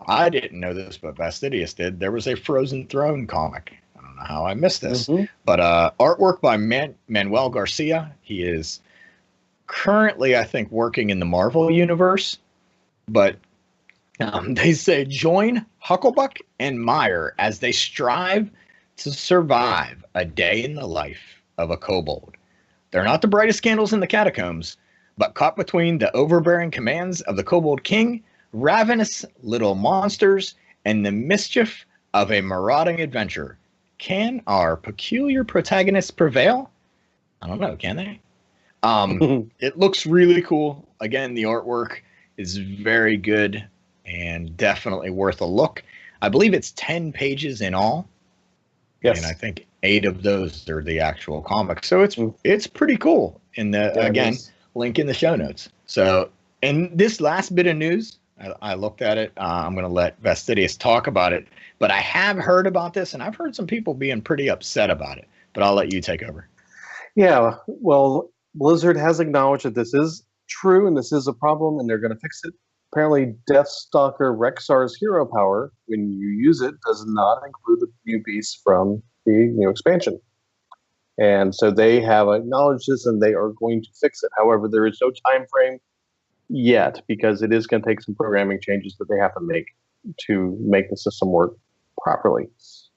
B: I didn't know this, but Fastidious did. There was a Frozen Throne comic. I don't know how I missed this, but artwork by Manuel Garcia. He is currently, I think, working in the Marvel universe, but they say join Hucklebuck and Meyer as they strive to survive a day in the life of a kobold. They're not the brightest candles in the catacombs, but caught between the overbearing commands of the Kobold King, ravenous little monsters, and the mischief of a marauding adventure. Can our peculiar protagonists prevail? I don't know, can they? It looks really cool. Again, the artwork is very good and definitely worth a look. I believe it's 10 pages in all. Yes. And I think 8 of those are the actual comics. So it's pretty cool. And again, link in the show notes. So, and this last bit of news, I looked at it. I'm going to let Fastidious talk about it, but I have heard about this, and I've heard some people being pretty upset about it. But I'll let you take over.
C: Yeah, well, Blizzard has acknowledged that this is true and this is a problem, and they're going to fix it. Apparently, Deathstalker Rexar's hero power, when you use it, does not include the new beasts from the new expansion. And so they have acknowledged this, and they are going to fix it. However, there is no time frame yet, because it is going to take some programming changes that they have to make the system work properly.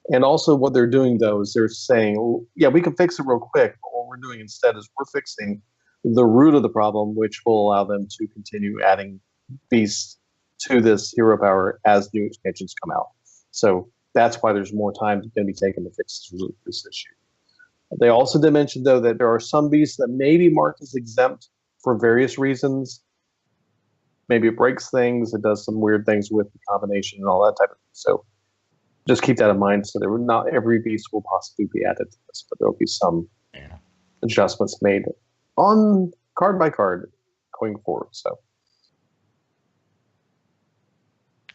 C: And also what they're doing, though, is they're saying, yeah, we can fix it real quick, but what we're doing instead is we're fixing the root of the problem, which will allow them to continue adding beasts to this hero power as new expansions come out. So that's why there's more time going to be taken to fix this issue. They also did mention, though, that there are some beasts that may be marked as exempt for various reasons. Maybe it breaks things, it does some weird things with the combination and all that type of thing. So just keep that in mind. So not every beast will possibly be added to this, but there will be some adjustments made on card by card going forward. So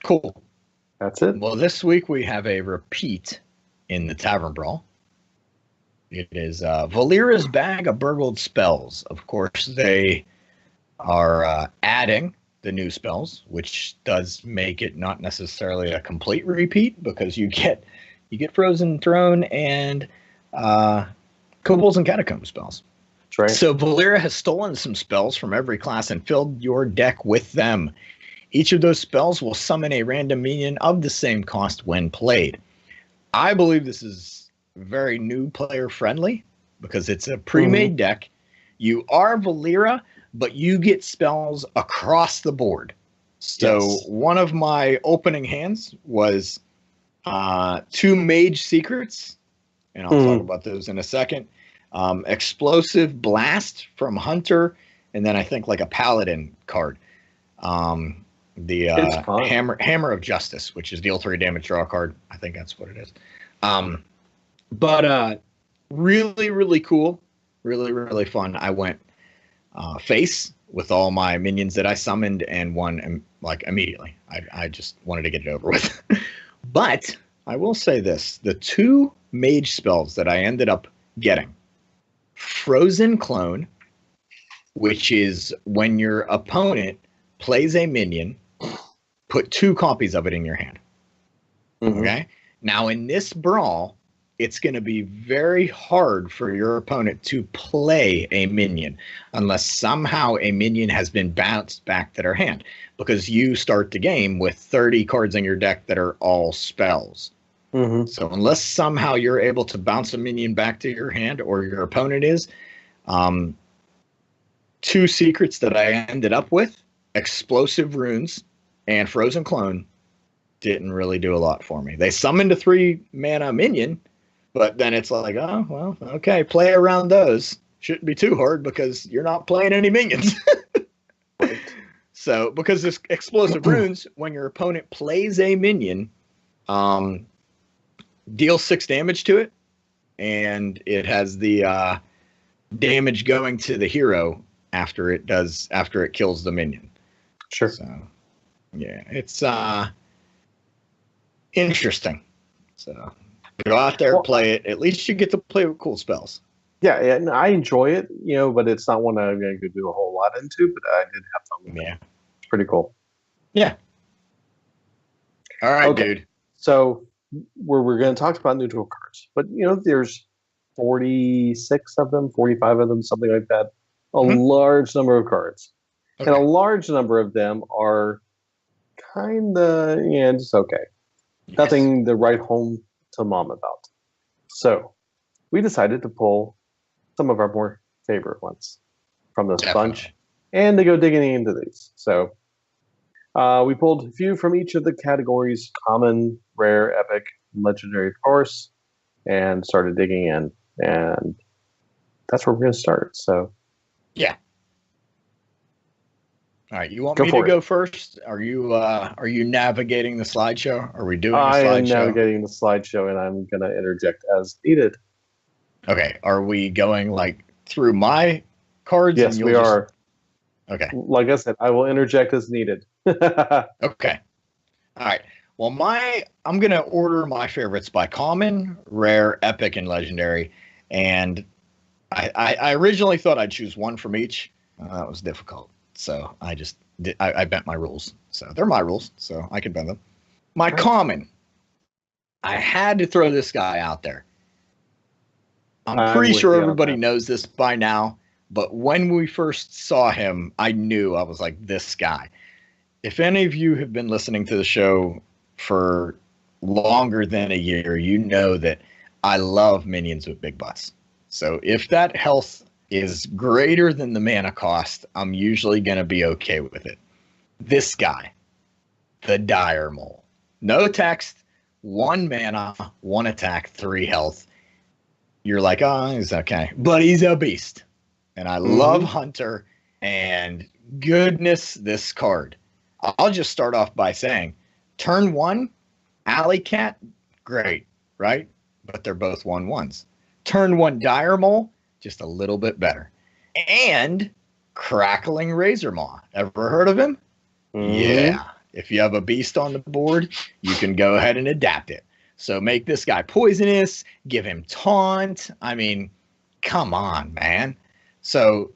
B: cool.
C: That's it.
B: Well, this week we have a repeat in the Tavern Brawl. It is Valera's Bag of Burgled Spells. Of course, they are adding the new spells, which does make it not necessarily a complete repeat, because you get Frozen Throne and Kobolds and Catacomb spells.
C: That's right.
B: So Valera has stolen some spells from every class and filled your deck with them. Each of those spells will summon a random minion of the same cost when played. I believe this is very new player friendly because it's a pre-made deck. You are Valera, but you get spells across the board. So one of my opening hands was 2 Mage Secrets, and I'll talk about those in a second. Explosive Blast from Hunter, and then I think like a Paladin card. The Hammer of Justice, which is deal 3 damage, draw a card. I think that's what it is. But really, really cool. Really, really fun. I went face with all my minions that I summoned and won like immediately. I just wanted to get it over with. But I will say this. The 2 mage spells that I ended up getting. Frozen Clone, which is when your opponent plays a minion, put 2 copies of it in your hand. Okay? Now, in this brawl, it's going to be very hard for your opponent to play a minion unless somehow a minion has been bounced back to their hand, because you start the game with 30 cards in your deck that are all spells. So unless somehow you're able to bounce a minion back to your hand, or your opponent is, 2 secrets that I ended up with, Explosive Runes and Frozen Clone, didn't really do a lot for me. They summoned a 3-mana minion, but then it's like, oh, well, okay, play around those. Shouldn't be too hard because you're not playing any minions. So, because this Explosive Runes, when your opponent plays a minion, deal 6 damage to it, and it has the damage going to the hero after it kills the minion.
C: Sure.
B: So, yeah, it's interesting. So go out there, play it. At least you get to play with cool spells.
C: Yeah, and I enjoy it, but it's not one I'm going to do a whole lot into, but I did have fun with it. It's pretty cool.
B: Yeah. All right, dude.
C: So we're going to talk about neutral cards, but there's 46 of them, 45 of them, something like that. A large number of cards. Okay. And a large number of them are kind of, just okay. Yes. Nothing to write home to mom about. So we decided to pull some of our more favorite ones from this bunch and to go digging into these. So we pulled a few from each of the categories: common, rare, epic, legendary, of course, and started digging in. And that's where we're going to start. So,
B: yeah. All right, you want me to go first? Are you navigating the slideshow? Are we doing a slideshow?
C: I am navigating the slideshow, and I'm going to interject as needed.
B: Okay, are we going like through my cards?
C: Yes, we are.
B: Okay.
C: Like I said, I will interject as needed.
B: Okay. All right. Well, I'm going to order my favorites by common, rare, epic, and legendary. And I originally thought I'd choose one from each. That was difficult. So I bent my rules. So they're my rules, so I can bend them. My common, I had to throw this guy out there. I'm pretty sure everybody knows this by now, but when we first saw him, I knew. I was like, this guy. If any of you have been listening to the show for longer than a year, you know that I love minions with big butts. So if that health is greater than the mana cost, I'm usually going to be okay with it. This guy, the Dire Mole. No text, 1 mana, 1 attack, 3 health. You're like, oh, he's okay. But he's a beast. And I love Hunter, and goodness, this card. I'll just start off by saying, turn 1, Alley Cat, great, right? But they're both 1/1s. Turn 1, Dire Mole, just a little bit better. And Crackling Razor Maw. Ever heard of him? Yeah. If you have a beast on the board, you can go ahead and adapt it. So make this guy poisonous, give him taunt. I mean, come on, man. So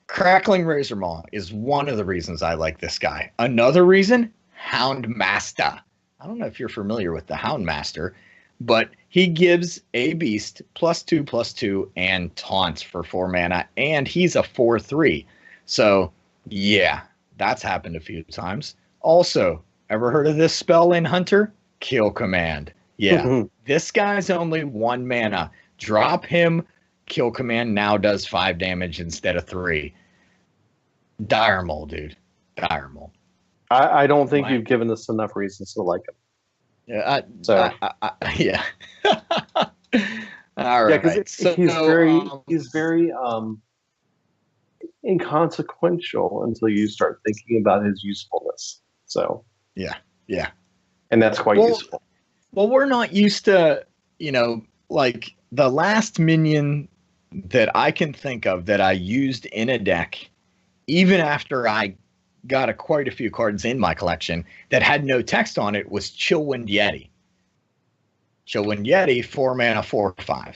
B: Crackling Razor Maw is one of the reasons I like this guy. Another reason, Houndmaster. I don't know if you're familiar with the Houndmaster, but he gives a beast +2/+2 and taunts for 4 mana, and he's a 4/3. So, yeah, that's happened a few times. Also, ever heard of this spell in Hunter? Kill Command. Yeah, this guy's only 1 mana. Drop him. Kill Command now does 5 damage instead of 3. Dire Mole, dude. Dire Mole.
C: I don't think you've given us enough reasons to like him.
B: Yeah.
C: So
B: yeah. All
C: yeah,
B: right.
C: because
B: So,
C: he's very inconsequential until you start thinking about his usefulness. So
B: yeah.
C: and that's quite useful.
B: Well, we're not used to, like the last minion that I can think of that I used in a deck, even after I got quite a few cards in my collection that had no text on it, was Chillwind Yeti. Chillwind Yeti, 4 mana, 4/5.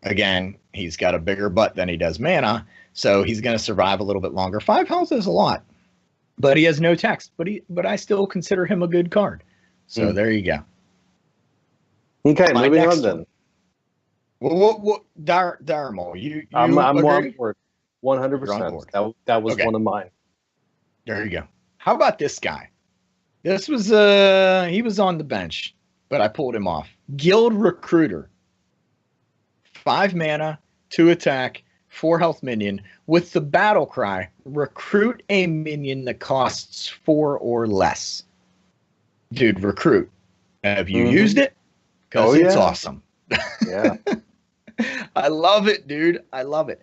B: Again, he's got a bigger butt than he does mana, so he's going to survive a little bit longer. 5 health is a lot, but he has no text. But I still consider him a good card. So there you go.
C: Okay, moving on then.
B: What Dire Mole,
C: I'm
B: agree?
C: on board. 100%. That was one of mine.
B: There you go. How about this guy? This was he was on the bench, but I pulled him off. Guild Recruiter. 5 mana, 2 attack, 4 health minion with the battle cry: recruit a minion that costs 4 or less. Dude, recruit. Have you used it? Because it's awesome.
C: Yeah.
B: I love it, dude. I love it.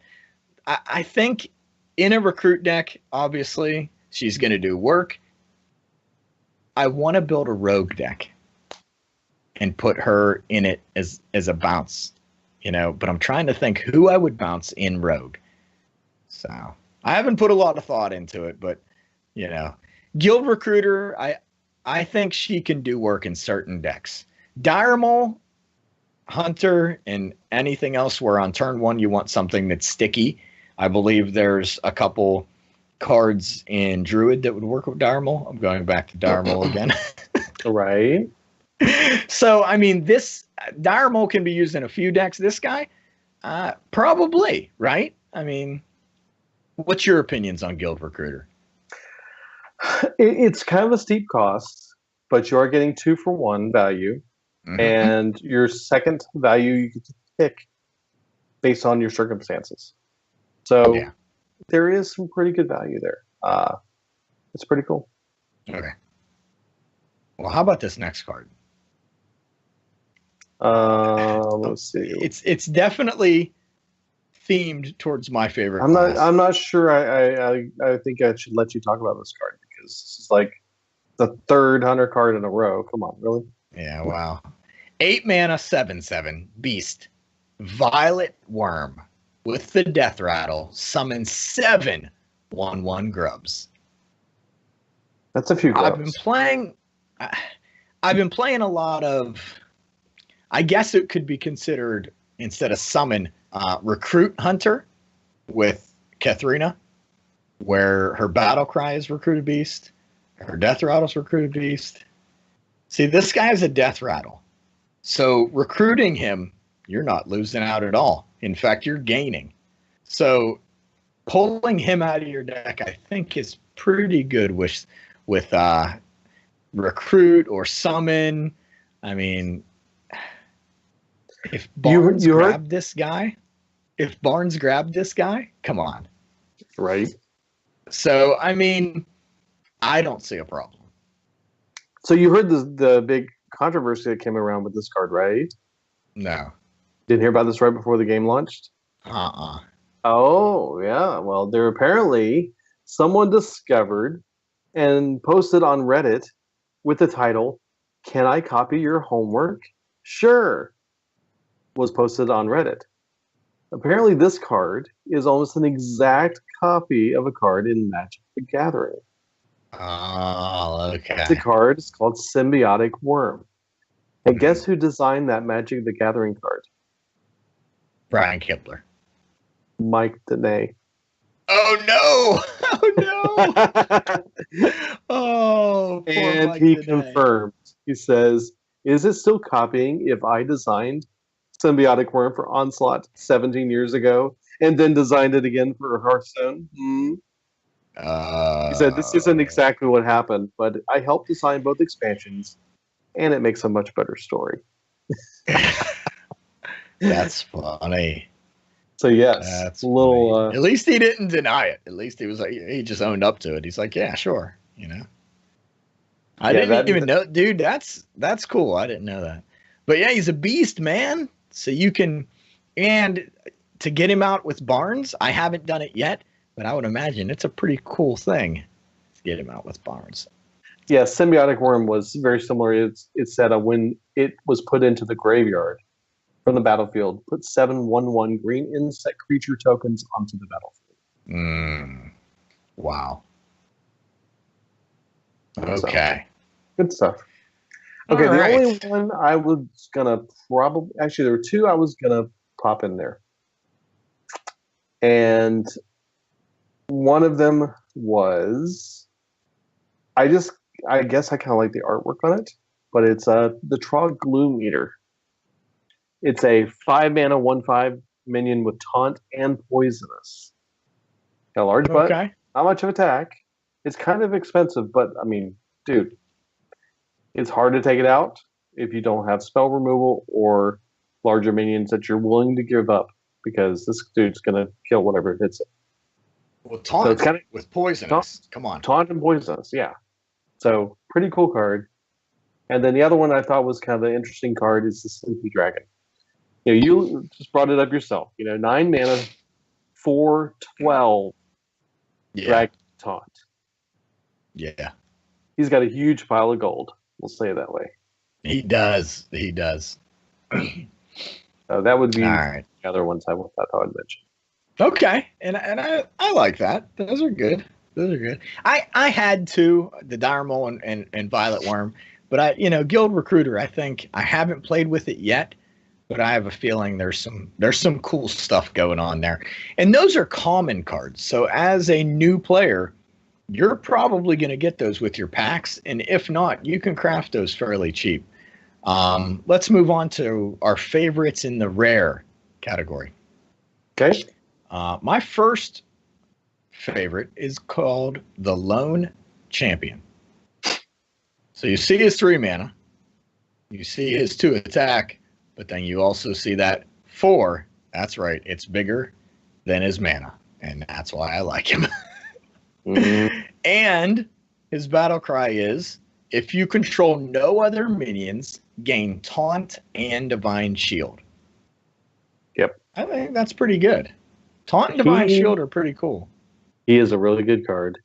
B: I think in a recruit deck, obviously, she's going to do work. I want to build a rogue deck and put her in it as a bounce, but I'm trying to think who I would bounce in rogue. So I haven't put a lot of thought into it, but, Guild Recruiter, I think she can do work in certain decks. Dire Mole, Hunter, and anything else where on turn 1 you want something that's sticky. I believe there's a couple cards in Druid that would work with Dire Mole. I'm going back to Dire Mole again.
C: Right.
B: So, I mean, this Dire Mole can be used in a few decks. This guy, probably, right? I mean, what's your opinions on Guild Recruiter?
C: It's kind of a steep cost, but you are getting 2 for 1 value. Mm-hmm. And your second value you get to pick based on your circumstances. So there is some pretty good value there. It's pretty cool.
B: Okay. Well, how about this next card?
C: Let's see.
B: It's definitely themed towards my favorite.
C: I'm not sure. I think I should let you talk about this card because this is like the 3rd Hunter card in a row. Come on, really?
B: Yeah, wow. 8 mana, 7/7 beast, Violet Worm with the Death Rattle. Summon 7 1/1 grubs.
C: That's a few grubs.
B: I've been playing a lot of. I guess it could be considered, instead of summon, Recruit Hunter with Katharina, where her battle cry is Recruited Beast, her Death Rattle is Recruited Beast. See, this guy's a Death Rattle. So recruiting him, you're not losing out at all. In fact, you're gaining. So pulling him out of your deck, I think, is pretty good with recruit or summon. I mean, if Barnes grabbed this guy, come on.
C: Right.
B: So, I mean, I don't see a problem.
C: So you heard the big controversy that came around with this card, right?
B: No.
C: Didn't hear about this right before the game launched? Oh, yeah. Well, there apparently someone discovered and posted on Reddit with the title, "Can I copy your homework? Sure." Was posted on Reddit. Apparently this card is almost an exact copy of a card in Magic the Gathering.
B: Oh, okay.
C: The card is called Symbiotic Worm. And guess who designed that Magic the Gathering card?
B: Brian Kibler.
C: Mike Danae.
B: Oh, no! Oh, no! Oh,
C: and he confirmed. He says, is it still copying if I designed Symbiotic Worm for Onslaught 17 years ago and then designed it again for Hearthstone? He said, this isn't exactly what happened, but I helped design both expansions, and it makes a much better story.
B: That's funny.
C: So yes,
B: That's
C: little.
B: At least he didn't deny it. At least he was like, he just owned up to it. He's like, yeah, sure, you know. I didn't even know, dude. That's cool. I didn't know that. But yeah, he's a beast, man. So you can, and to get him out with Barnes, I haven't done it yet, but I would imagine it's a pretty cool thing to get him out with Barnes.
C: Yeah, Symbiotic Worm was very similar. It said when it was put into the graveyard from the battlefield, put 7/1/1 green insect creature tokens onto the battlefield.
B: Wow. Okay.
C: So, good stuff. Okay, the only one I was gonna probably there were two I was gonna pop in there, and one of them was I guess I kind of like the artwork on it, but it's the Trog Gloom Eater. It's a 5-mana 1/5 minion with taunt and poisonous. Got a large butt, not much of attack. It's kind of expensive, but I mean, dude, it's hard to take it out if you don't have spell removal or larger minions that you're willing to give up, because this dude's gonna kill whatever hits it.
B: Well, taunt, so it's kind of, with poisonous. Come on,
C: taunt and poisonous, yeah. So pretty cool card. And then the other one I thought was kind of an interesting card is the Sleepy Dragon. You know, you just brought it up yourself. You know, 9 mana, 4/12 Dragon Taunt.
B: Yeah.
C: He's got a huge pile of gold. We'll say it that way.
B: He does. He does.
C: That would be the other ones I thought I would mention.
B: Okay. And I like that. Those are good. I had two, the Dire Mole and Violet Worm, but Guild Recruiter, I think I haven't played with it yet, but I have a feeling there's some cool stuff going on there. And those are common cards. So as a new player, you're probably going to get those with your packs. And if not, you can craft those fairly cheap. Let's move on to our favorites in the rare category.
C: Okay.
B: My first favorite is called the Lone Champion. So you see his 3 mana, you see his 2 attack, but then you also see that 4. That's right, it's bigger than his mana, and that's why I like him. And his battle cry is, if you control no other minions, gain Taunt and Divine Shield.
C: Yep.
B: I think that's pretty good. Taunt and Divine Shield are pretty cool.
C: He is a really good card,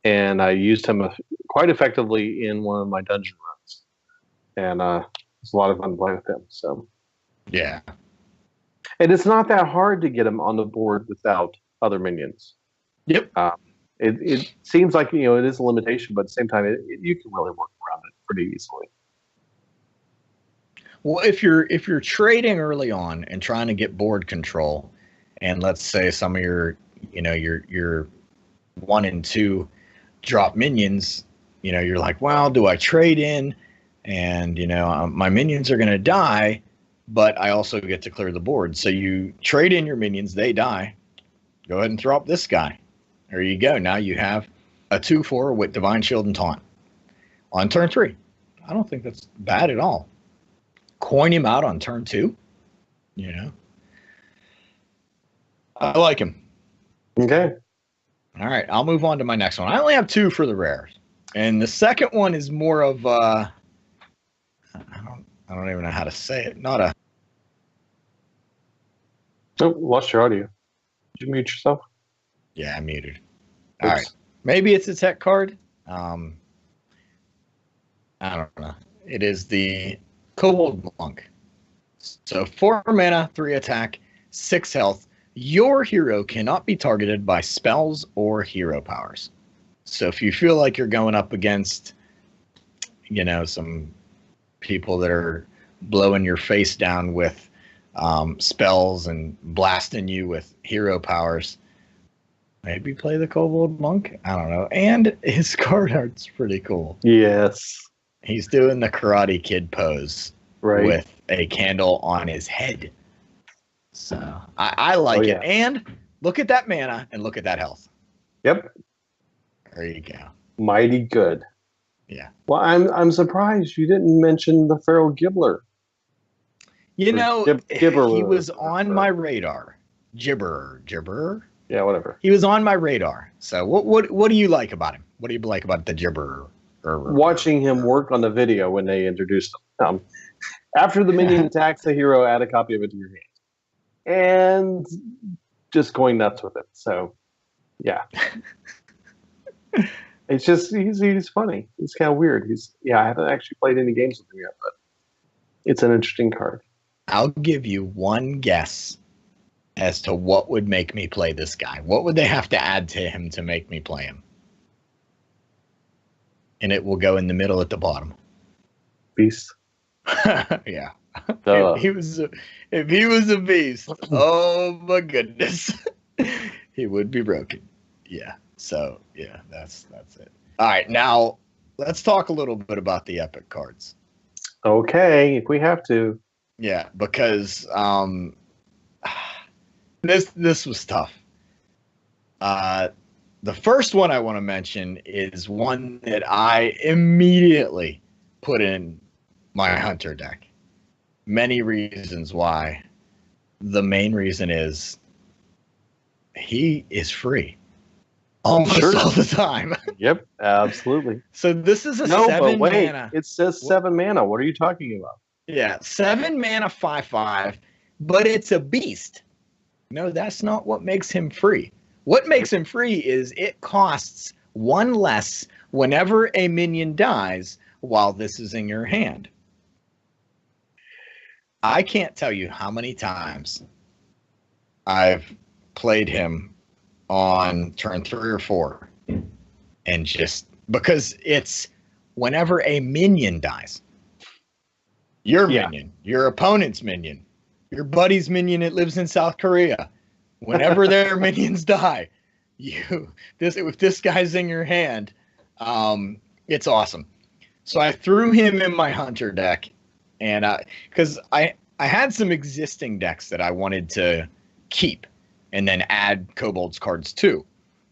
C: and I used him quite effectively in one of my dungeon runs, and it's a lot of fun to play with him. So,
B: yeah,
C: and it's not that hard to get him on the board without other minions.
B: Yep.
C: It seems like it is a limitation, but at the same time, you can really work around it pretty easily.
B: Well, if you're trading early on and trying to get board control, and let's say some of your 1 and 2 drop minions, you're like, well, do I trade in? And my minions are going to die, but I also get to clear the board. So you trade in your minions, they die. Go ahead and throw up this guy. There you go. Now you have a 2/4 with Divine Shield and Taunt on turn 3. I don't think that's bad at all. Coin him out on turn 2. I like him.
C: Okay.
B: All right, I'll move on to my next one. I only have 2 for the rares, and the second one is more of I don't even know how to say it. Not a.
C: Oh, lost your audio. Did you mute yourself?
B: Yeah, I muted. All right, maybe it's a tech card. I don't know. It is the Kobold Monk. So 4 mana, 3 attack, 6 health. Your hero cannot be targeted by spells or hero powers. So if you feel like you're going up against, some people that are blowing your face down with spells and blasting you with hero powers, maybe play the Kobold Monk. I don't know. And his card art's pretty cool.
C: Yes.
B: He's doing the Karate Kid pose
C: Right.
B: with a candle on his head. So I like it. And look at that mana and look at that health.
C: Yep.
B: There you go.
C: Mighty good.
B: Yeah.
C: Well, I'm surprised you didn't mention the Feral Gibbler.
B: You know,
C: Gibberer,
B: he was on my radar. Gibberer.
C: Yeah, whatever.
B: He was on my radar. So what do you like about him? What do you like about the Gibberer?
C: Watching him work on the video when they introduced him. After the minion attacks the hero, add a copy of it to your hand. And just going nuts with it. So, yeah. It's just, he's funny. He's kind of weird. I haven't actually played any games with him yet, but it's an interesting card.
B: I'll give you one guess as to what would make me play this guy. What would they have to add to him to make me play him? And it will go in the middle at the bottom.
C: Beast.
B: Yeah. If he was a beast, oh my goodness. He would be broken. Yeah. So, yeah, that's it. All right, now let's talk a little bit about the epic cards.
C: Okay, if we have to.
B: Yeah, because this was tough. The first one I want to mention is one that I immediately put in my hunter deck. Many reasons why. The main reason is he is free almost all the time.
C: Yep, absolutely.
B: So this is a 7 mana.
C: It says 7 mana. What are you talking about?
B: Yeah, 7 mana 5/5, but it's a beast. No, that's not what makes him free. What makes him free is it costs 1 less whenever a minion dies while this is in your hand. I can't tell you how many times I've played him on turn 3 or 4, and just because it's whenever a minion dies. Your minion, your opponent's minion, your buddy's minion that lives in South Korea. Whenever their minions die, if this guy's in your hand, it's awesome. So I threw him in my hunter deck, and because I had some existing decks that I wanted to keep and then add Kobold's cards to.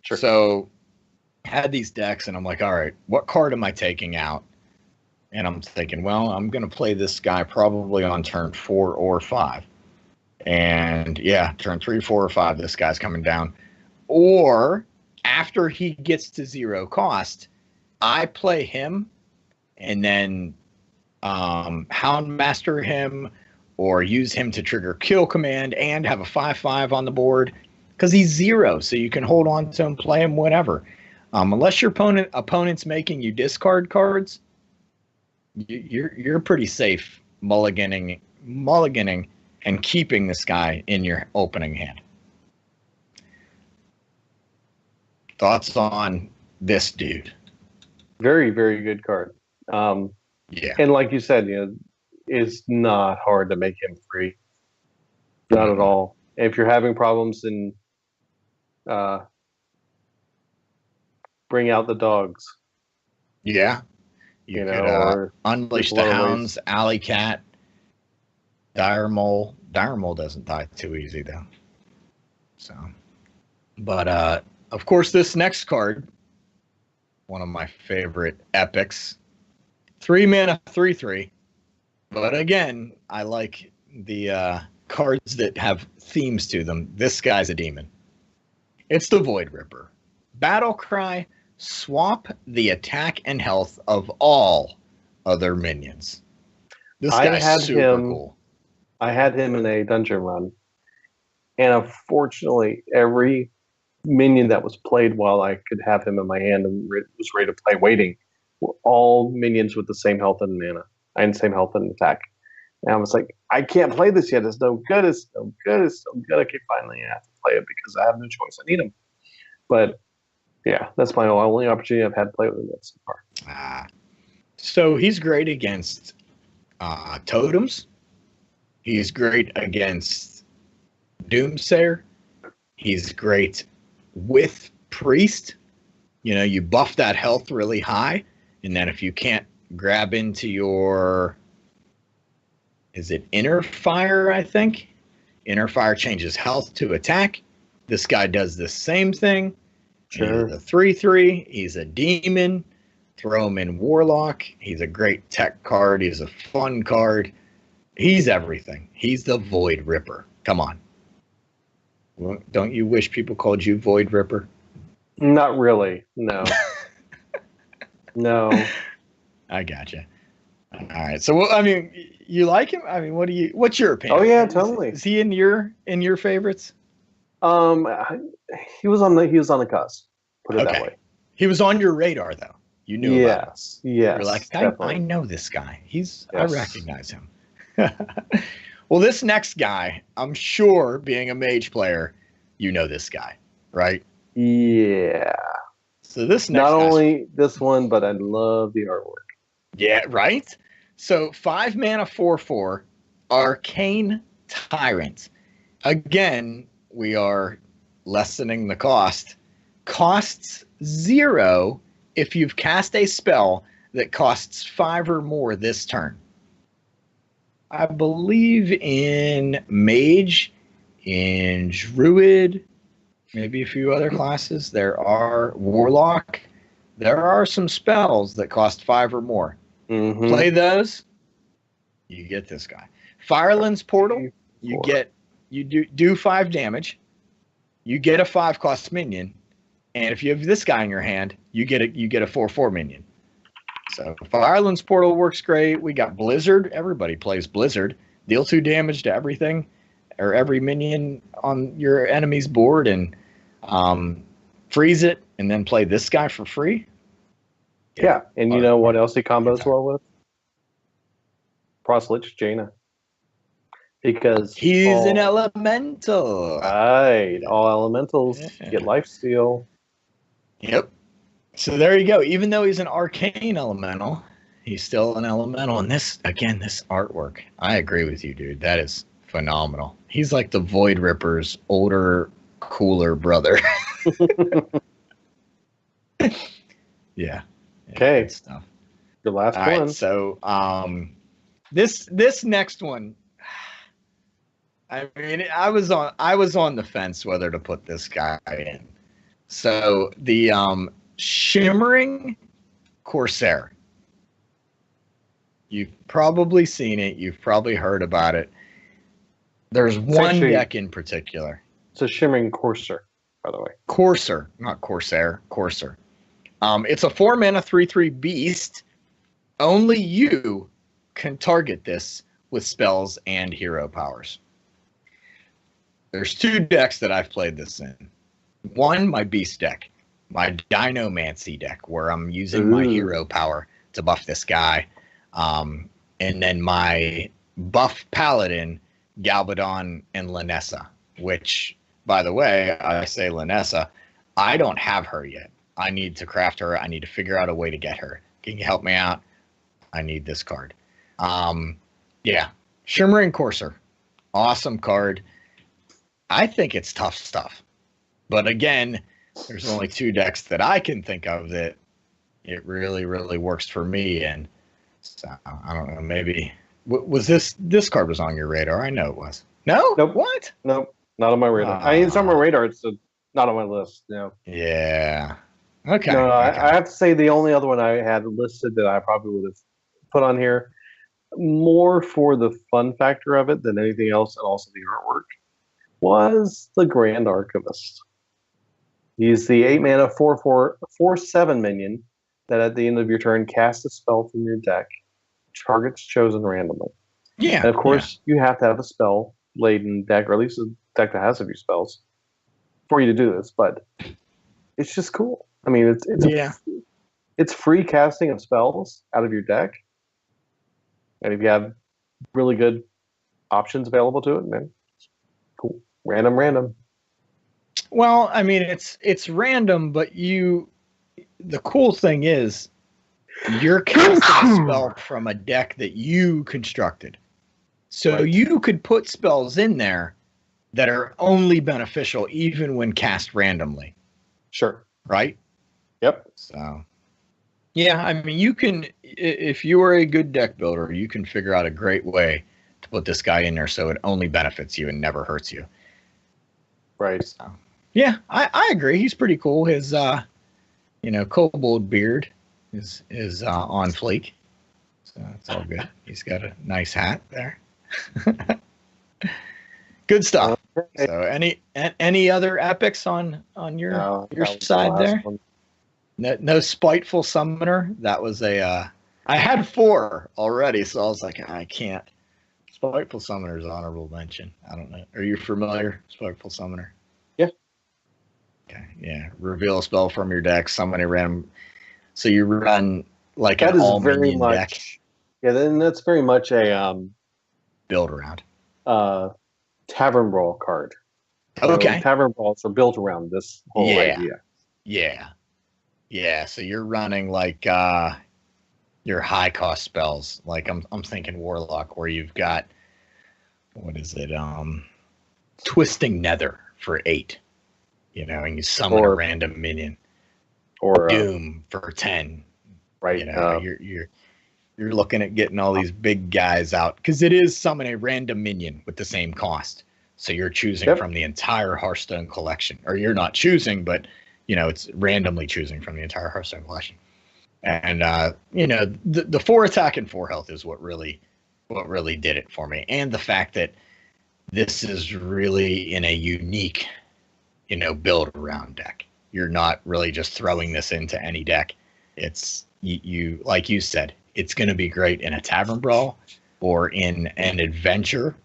C: Sure.
B: So I had these decks, and I'm like, all right, what card am I taking out? And I'm thinking, well, I'm going to play this guy probably on turn 4 or 5. And yeah, turn 3, 4, or 5, this guy's coming down. Or after he gets to 0 cost, I play him and then Houndmaster him or use him to trigger kill command and have a 5/5 on the board because he's 0, so you can hold on to him, play him, whatever. Unless your opponent's making you discard cards, you're pretty safe mulliganing and keeping this guy in your opening hand. Thoughts on this dude?
C: Very, very good card.
B: Yeah.
C: And like you said, it's not hard to make him free. Not at all. If you're having problems, then bring out the dogs.
B: Yeah. You could or Unleash the Hounds, Alley Cat, Dire Mole. Dire Mole doesn't die too easy, though. So, but of course, this next card, one of my favorite epics, 3 mana, 3/3. But again, I like the cards that have themes to them. This guy's a demon. It's the Void Ripper. Battle Cry. Swap the attack and health of all other minions. This guy's super cool.
C: I had him in a dungeon run, and unfortunately, every minion that was played while I could have him in my hand and was ready to play waiting were all minions with the same health and mana and same health and attack. And I was like, I can't play this yet. It's no good. It's no good. It's no good. Okay, finally, I have to play it because I have no choice. I need him. But yeah, that's my only opportunity I've had to play with him so far.
B: So he's great against totems. He's great against Doomsayer. He's great with Priest. You buff that health really high, and then if you can't grab into your, is it Inner Fire, I think? Inner Fire changes health to attack. This guy does the same thing.
C: Sure.
B: He's a 3/3. He's a demon. Throw him in Warlock. He's a great tech card. He's a fun card. He's everything. He's the Void Ripper. Come on. Well, don't you wish people called you Void Ripper?
C: Not really. No. No.
B: I gotcha. All right. So, I mean, you like him? I mean, what's your opinion?
C: Oh yeah, totally.
B: Is he in your favorites?
C: He was on the cusp. Put it that way.
B: He was on your radar, though. You knew about him.
C: Yes.
B: You're like, I know this guy. I recognize him. Well, this next guy, I'm sure, being a Mage player, you know this guy, right?
C: Yeah.
B: So this next
C: not only this one, but I love the artwork.
B: Yeah, right? So 5 mana 4/4, Arcane Tyrant. Again, we are lessening the cost. Costs 0 if you've cast a spell that costs 5 or more this turn. I believe in Mage, in Druid, maybe a few other classes. There are Warlock. There are some spells that cost 5 or more.
C: Mm-hmm.
B: Play those, you get this guy. Fireland's Portal, you do 5 damage. You get a 5 cost minion, and if you have this guy in your hand, you get a 4/4 minion. So Fireland's Portal works great. We got Blizzard. Everybody plays Blizzard. Deal 2 damage to everything or every minion on your enemy's board, and freeze it, and then play this guy for free.
C: Yeah, and you know what else he combos well with? Proselytch Jaina. Because
B: he's an elemental.
C: Right. All elementals get lifesteal.
B: Yep. So there you go. Even though he's an arcane elemental, he's still an elemental. And this artwork, I agree with you, dude. That is phenomenal. He's like the Void Ripper's older, cooler brother. Yeah.
C: Okay.
B: Good stuff.
C: The last
B: All
C: one.
B: right, so this next one, I mean, I was on the fence whether to put this guy in. So the Shimmering Corsair. You've probably seen it. You've probably heard about it. There's one deck in particular.
C: It's a Shimmering Courser, by the way.
B: Courser, not Corsair. Courser. It's a 4 mana 3/3 beast. Only you can target this with spells and hero powers. There's 2 decks that I've played this in. One, my beast deck, my Dinomancy deck, where I'm using my hero power to buff this guy. And then my buff paladin, Galbadon and Lanessa, which, by the way, I say Lanessa, I don't have her yet. I need to craft her. I need to figure out a way to get her. Can you help me out? I need this card. Yeah. Shimmering Courser. Awesome card. I think it's tough stuff. But again, there's only 2 decks that I can think of that it really, really works for me. And so, I don't know, maybe... Was this card was on your radar? I know it was. No?
C: Nope.
B: What?
C: Nope. Not on my radar. I mean, it's on my radar. It's not on my list. No.
B: Yeah. Okay.
C: No,
B: okay.
C: I have to say the only other one I had listed that I probably would have put on here, more for the fun factor of it than anything else, and also the artwork, was the Grand Archivist. He's the 8 mana 4/4/4/7 minion that at the end of your turn casts a spell from your deck. Targets chosen randomly.
B: Yeah.
C: And of course, you have to have a spell laden deck, or at least a deck that has a few spells, for you to do this. But it's just cool. I mean, it's free casting of spells out of your deck, and if you have really good options available to it, man, cool. Random.
B: Well, I mean, it's random, but the cool thing is you're casting a spell from a deck that you constructed. So you could put spells in there that are only beneficial even when cast randomly.
C: Sure.
B: Right?
C: Yep.
B: So Yeah, I mean, you can, if you are a good deck builder, you can figure out a great way to put this guy in there so it only benefits you and never hurts you.
C: Right.
B: So, yeah, I agree. He's pretty cool. His kobold beard is on fleek, so it's all good. He's got a nice hat there. Good stuff.
C: Okay.
B: So, any other epics on your
C: No,
B: your
C: that was the
B: side
C: last
B: there?
C: one.
B: No spiteful summoner. That was a. I had 4 already, so I was like, I can't. Spiteful summoner is honorable mention. I don't know. Are you familiar? Spiteful summoner.
C: Yeah.
B: Okay. Yeah. Reveal a spell from your deck. Summon a random. So you run like
C: That
B: an
C: is
B: all
C: very
B: minion
C: much.
B: deck.
C: Yeah, then that's very much a
B: Build around.
C: tavern brawl card.
B: Okay.
C: Tavern brawls are built around this whole idea.
B: Yeah. Yeah. So you're running like your high cost spells. Like I'm thinking Warlock, where you've got, what is it? Twisting Nether for 8. And you summon a random minion.
C: Or
B: Doom for 10.
C: Right.
B: You're looking at getting all these big guys out, because it is summon a random minion with the same cost. So you're choosing from the entire Hearthstone collection, or you're not choosing, but it's randomly choosing from the entire Hearthstone collection. And the 4 attack and 4 health is what really did it for me, and the fact that this is really in a unique, build around deck. You're not really just throwing this into any deck. It's you like you said, it's going to be great in a tavern brawl or in an adventure,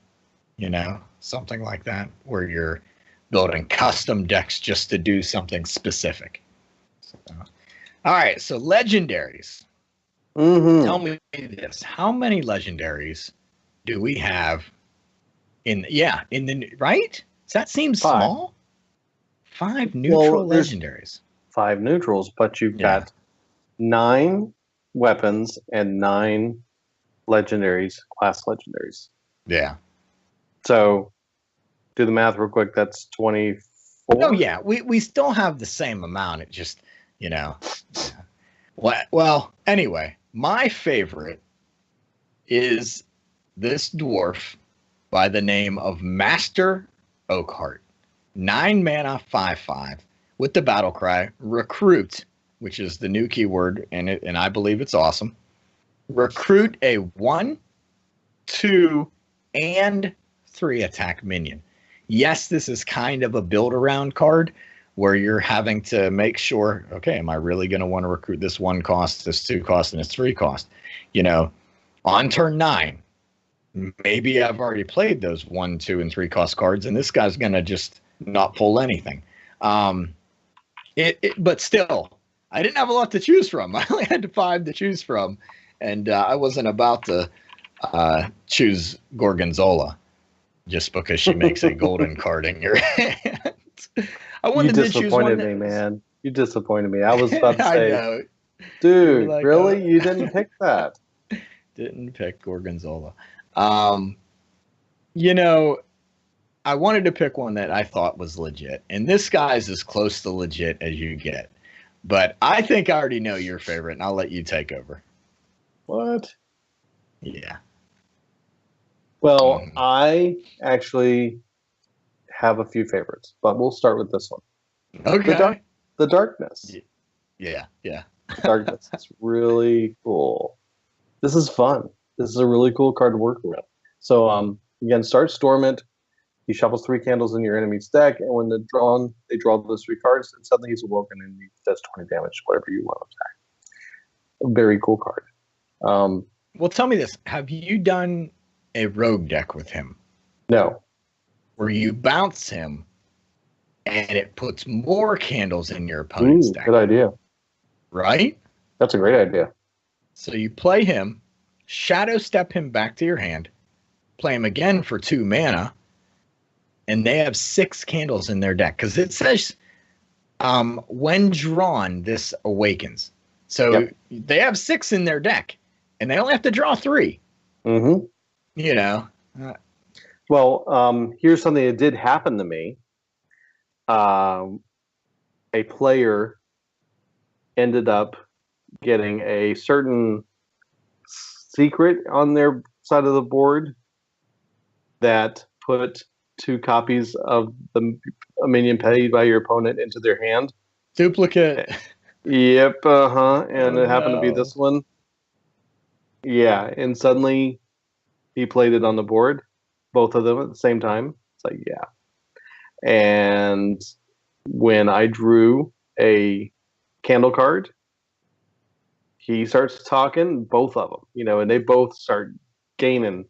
B: something like that, where you're building custom decks just to do something specific. So, all right, so legendaries.
C: Mm-hmm.
B: Tell me this: how many legendaries do we have in the right? Does that seem small? 5 neutral legendaries.
C: 5 neutrals, but you've got 9 weapons and 9 legendaries, class legendaries.
B: Yeah.
C: So, do the math real quick. That's 24.
B: Oh yeah, we still have the same amount. It just, Yeah. Well, anyway, my favorite is this dwarf by the name of Master Oakheart. 9 mana, 5/5 with the battle cry recruit, which is the new keyword in it, and I believe it's awesome. Recruit a 1, 2, and 3 attack minion. Yes, this is kind of a build around card where you're having to make sure, okay, am I really going to want to recruit this 1 cost, this 2 cost, and this 3 cost? On turn 9, maybe I've already played those 1, 2, and 3 cost cards, and this guy's going to just not pull anything. But still, I didn't have a lot to choose from. I only had 5 to choose from, and I wasn't about to choose Gorgonzola just because she makes a golden card in your hand. I wanted to choose one.
C: You disappointed me, man. You disappointed me. I was about to
B: I
C: say,
B: know.
C: dude, like, really? You didn't pick that?
B: Didn't pick Gorgonzola. I wanted to pick one that I thought was legit, and this guy's as close to legit as you get. But I think I already know your favorite, and I'll let you take over.
C: What?
B: Yeah.
C: Well, I actually have a few favorites, but we'll start with this one.
B: Okay.
C: The Darkness.
B: Yeah.
C: Darkness. It's really cool. This is fun. This is a really cool card to work around. So, again, start Stormont. He shuffles 3 candles in your enemy's deck, and when they draw those 3 cards, and suddenly he's awoken and he does 20 damage, whatever you want to attack. A very cool card.
B: Well, tell me this. Have you done a rogue deck with him?
C: No.
B: Where you bounce him, and it puts more candles in your opponent's deck.
C: Good idea.
B: Right?
C: That's a great idea.
B: So you play him, shadow step him back to your hand, play him again for 2 mana, and they have 6 candles in their deck. Because it says, when drawn, this awakens. So they have 6 in their deck, and they only have to draw 3.
C: Mm-hmm. Well, here's something that did happen to me. A player ended up getting a certain secret on their side of the board that put 2 copies of the a minion paid by your opponent into their hand.
B: Duplicate.
C: Yep, and it happened to be this one. Yeah, and suddenly he played it on the board, both of them at the same time. It's like, yeah. And when I drew a candle card, he starts talking, both of them, and they both start gaining.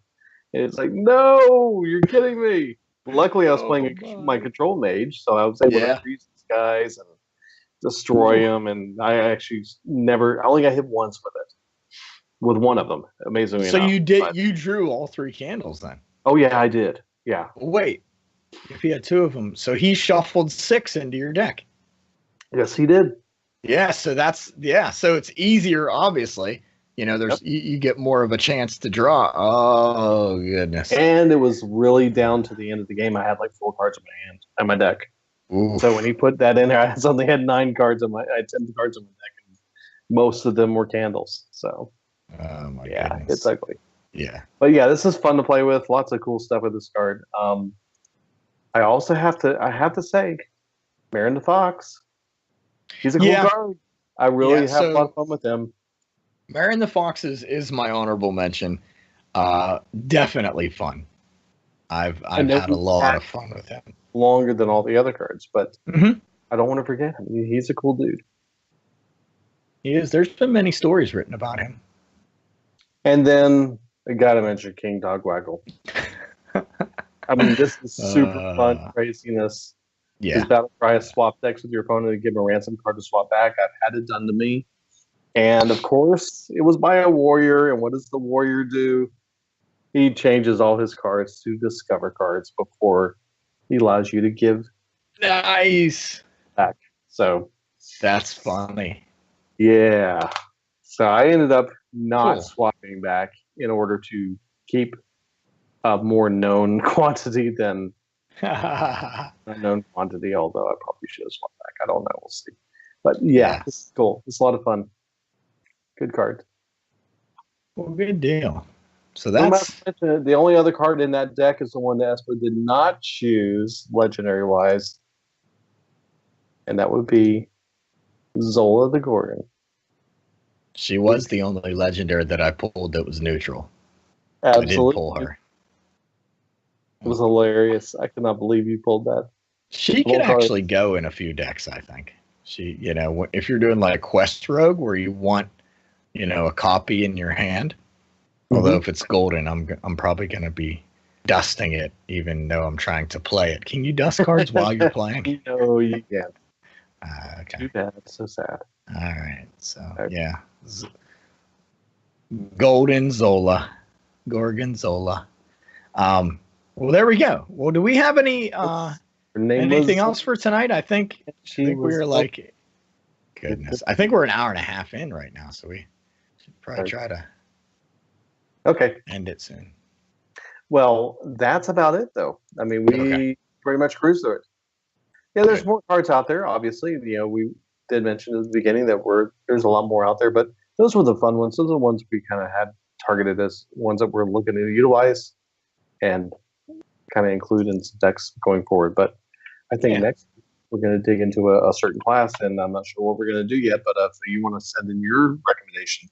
C: And it's like, no, you're kidding me. Luckily, I was playing my control mage, so I was able to freeze these guys and destroy them. And I actually I only got hit once with one of them, amazingly enough.
B: So you drew all 3 candles then?
C: Oh, yeah, I did. Yeah.
B: Wait, if he had 2 of them, so he shuffled 6 into your deck.
C: Yes, he did.
B: Yeah, so so it's easier, obviously. There's you get more of a chance to draw. Oh goodness!
C: And it was really down to the end of the game. I had like 4 cards in my hand and my deck. Oof. So when he put that in there, I suddenly had 9 cards I had 10 cards in my deck, and most of them were candles. So
B: goodness.
C: It's ugly.
B: Yeah,
C: but yeah, this is fun to play with. Lots of cool stuff with this card. I also have to say, Marin the Fox. He's a cool card. I really have a lot of fun with him.
B: Marin the Fox is my honorable mention. Definitely fun. I've had a lot of fun with him.
C: Longer than all the other cards, but I don't want to forget him. He's a cool dude.
B: He is. There's been many stories written about him.
C: And then I gotta mention King Dogwaggle. I mean, this is super fun craziness.
B: Yeah.
C: His battle cry is swap decks with your opponent and give him a ransom card to swap back. I've had it done to me. And of course, it was by a warrior. And what does the warrior do? He changes all his cards to discover cards before he allows you to give back. So
B: that's funny.
C: Yeah. So I ended up not swapping back in order to keep a more known quantity than unknown quantity, although I probably should have swapped back. I don't know. We'll see. But yeah, This is cool. It's a lot of fun. Good card.
B: Well, good deal. So that's
C: the only other card in that deck is the one that Espo did not choose, legendary wise, and that would be Zola the Gorgon.
B: She was the only legendary that I pulled that was neutral.
C: Absolutely.
B: I did pull her.
C: It was hilarious. I cannot believe you pulled that.
B: She could actually go in a few decks, I think. She, if you're doing like Quest Rogue where you want, a copy in your hand, although if it's golden, I'm probably going to be dusting it, even though I'm trying to play it. Can you dust cards while you're playing?
C: No, you can't.
B: Okay.
C: Too bad. It's so sad.
B: All right. So, yeah. Golden Zola. Gorgonzola. Well, there we go. Well, do we have anything else for tonight? I think we're like, goodness. I think we're an hour and a half in right now, so we should probably try to end it soon.
C: Well, that's about it, though. I mean, we pretty much cruised through it. Yeah, there's more cards out there, obviously. We did mention at the beginning that there's a lot more out there, but those were the fun ones. Those are the ones we kind of had targeted as ones that we're looking to utilize and kind of include in some decks going forward. But I think next we're going to dig into a certain class, and I'm not sure what we're going to do yet, but if you want to send in your recommendation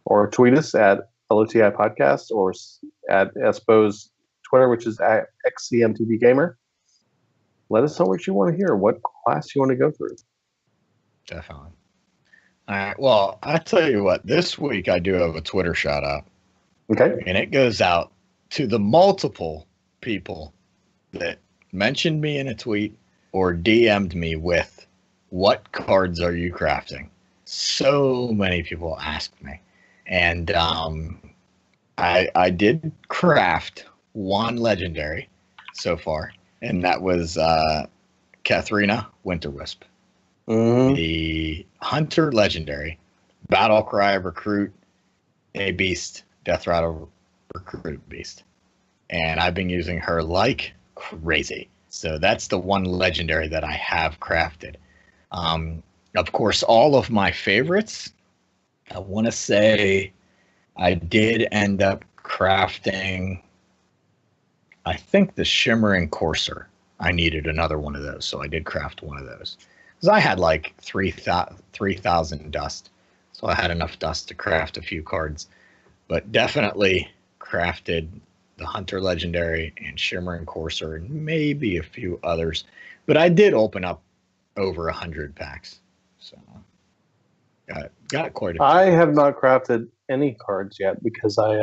C: or tweet us at LOTI Podcast or at Espo's Twitter, which is at XCMTV Gamer, let us know what you want to hear, what class you want to go through.
B: Definitely. All right. Well, I tell you what, this week I do have a Twitter shout out.
C: Okay.
B: And it goes out to the multiple people that mentioned me in a tweet or DM'd me with, what cards are you crafting? So many people asked me. And I did craft one legendary so far, and that was Katharina Winterwisp. The Hunter legendary, Battle Cry Recruit, a beast, Death Rattle Recruit beast. And I've been using her like crazy. So that's the one legendary that I have crafted. Of course, all of my favorites I want to say I did end up crafting, I think, the Shimmering Courser. I needed another one of those, so I did craft one of those. Because I had like 3,000 dust, so I had enough dust to craft a few cards. But definitely crafted the Hunter Legendary and Shimmering Courser and maybe a few others. But I did open up over 100 packs, so got quite a few.
C: I have not crafted any cards yet because I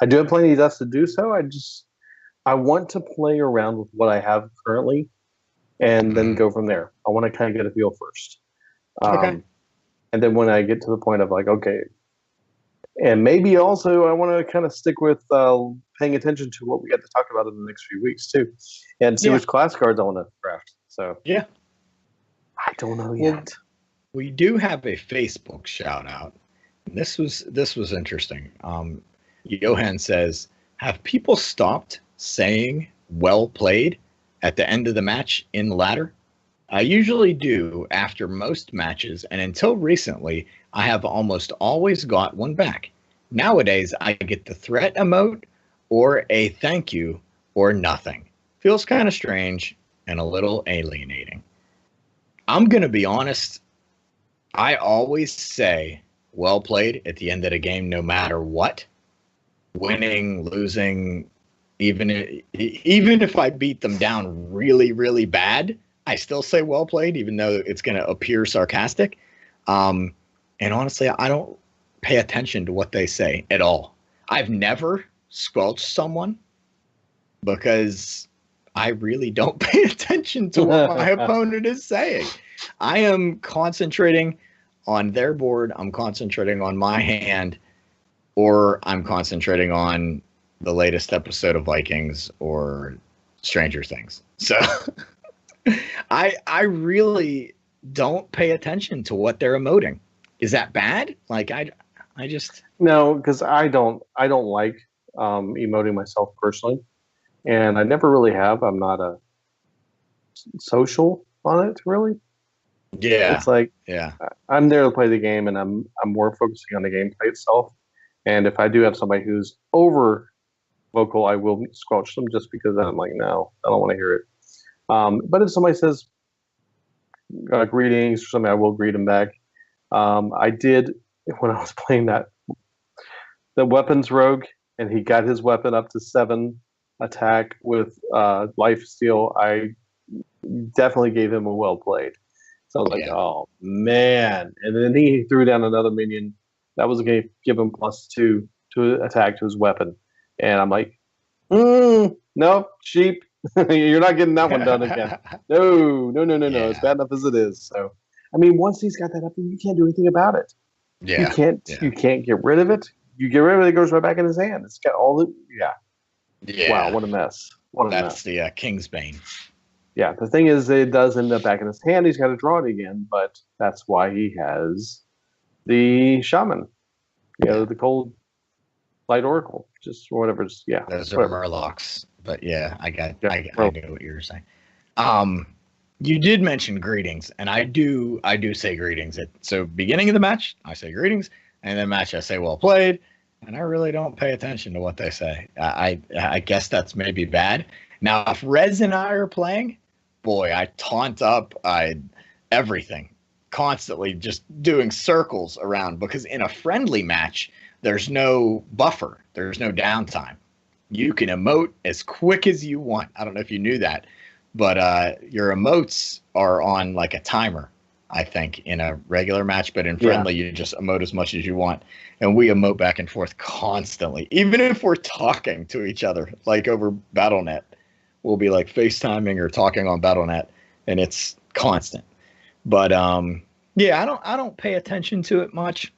C: do have plenty of dust to do so. I want to play around with what I have currently and then go from there. I want to kind of get a feel first.
B: Okay.
C: And then when I get to the point of like, okay, and maybe also I want to kind of stick with paying attention to what we got to talk about in the next few weeks too, and see which class cards I want to craft. So
B: yeah,
C: I don't know yet.
B: We do have a Facebook shout out. This was interesting. Johan says, "Have people stopped saying well played at the end of the match in the ladder? I usually do after most matches, and until recently, I have almost always got one back. Nowadays, I get the threat emote or a thank you or nothing. Feels kind of strange and a little alienating." I'm going to be honest. I always say well played at the end of the game, no matter what. Winning, losing, even if I beat them down really, really bad, I still say well played, even though it's going to appear sarcastic. And honestly, I don't pay attention to what they say at all. I've never squelched someone because I really don't pay attention to what my opponent is saying. I am concentrating on their board. I'm concentrating on my hand, or I'm concentrating on the latest episode of Vikings or Stranger Things. So I really don't pay attention to what they're emoting. Is that bad? Like I just
C: no, because I don't like emoting myself personally, and I never really have. I'm not a social on it really.
B: Yeah,
C: it's like
B: yeah,
C: I'm there to play the game, and I'm more focusing on the gameplay itself. And if I do have somebody who's over vocal, I will squelch them just because I'm like, no, I don't want to hear it. But if somebody says greetings or something, I will greet them back. I did when I was playing the weapons rogue, and he got his weapon up to 7 attack with life steal. I definitely gave him a well played. So I was like, oh man! And then he threw down another minion that was going to give him +2 to attack to his weapon, and I'm like, no, sheep. You're not getting that one done again. No.
B: Yeah.
C: It's bad enough as it is. So, I mean, once he's got that up, you can't do anything about it.
B: Yeah.
C: You can't get rid of it. You get rid of it, it goes right back in his hand. It's got all the Wow, what a mess.
B: That's the Kingsbane.
C: Yeah, the thing is, it does end up back in his hand. He's got to draw it again, but that's why he has the shaman. The cold light oracle, just whatever. Yeah,
B: those are Murlocs. But yeah, I know what you're saying. You did mention greetings, and I do say greetings. So beginning of the match, I say greetings, and then match I say well played, and I really don't pay attention to what they say. I guess that's maybe bad. Now, if Rez and I are playing, boy, I taunt up, everything, constantly just doing circles around, because in a friendly match, there's no buffer, there's no downtime. You can emote as quick as you want. I don't know if you knew that, but your emotes are on like a timer, I think, in a regular match. But in friendly, you just emote as much as you want. And we emote back and forth constantly. Even if we're talking to each other, like over Battle.net, we'll be like FaceTiming or talking on Battle.net, and it's constant. But yeah, I don't pay attention to it much.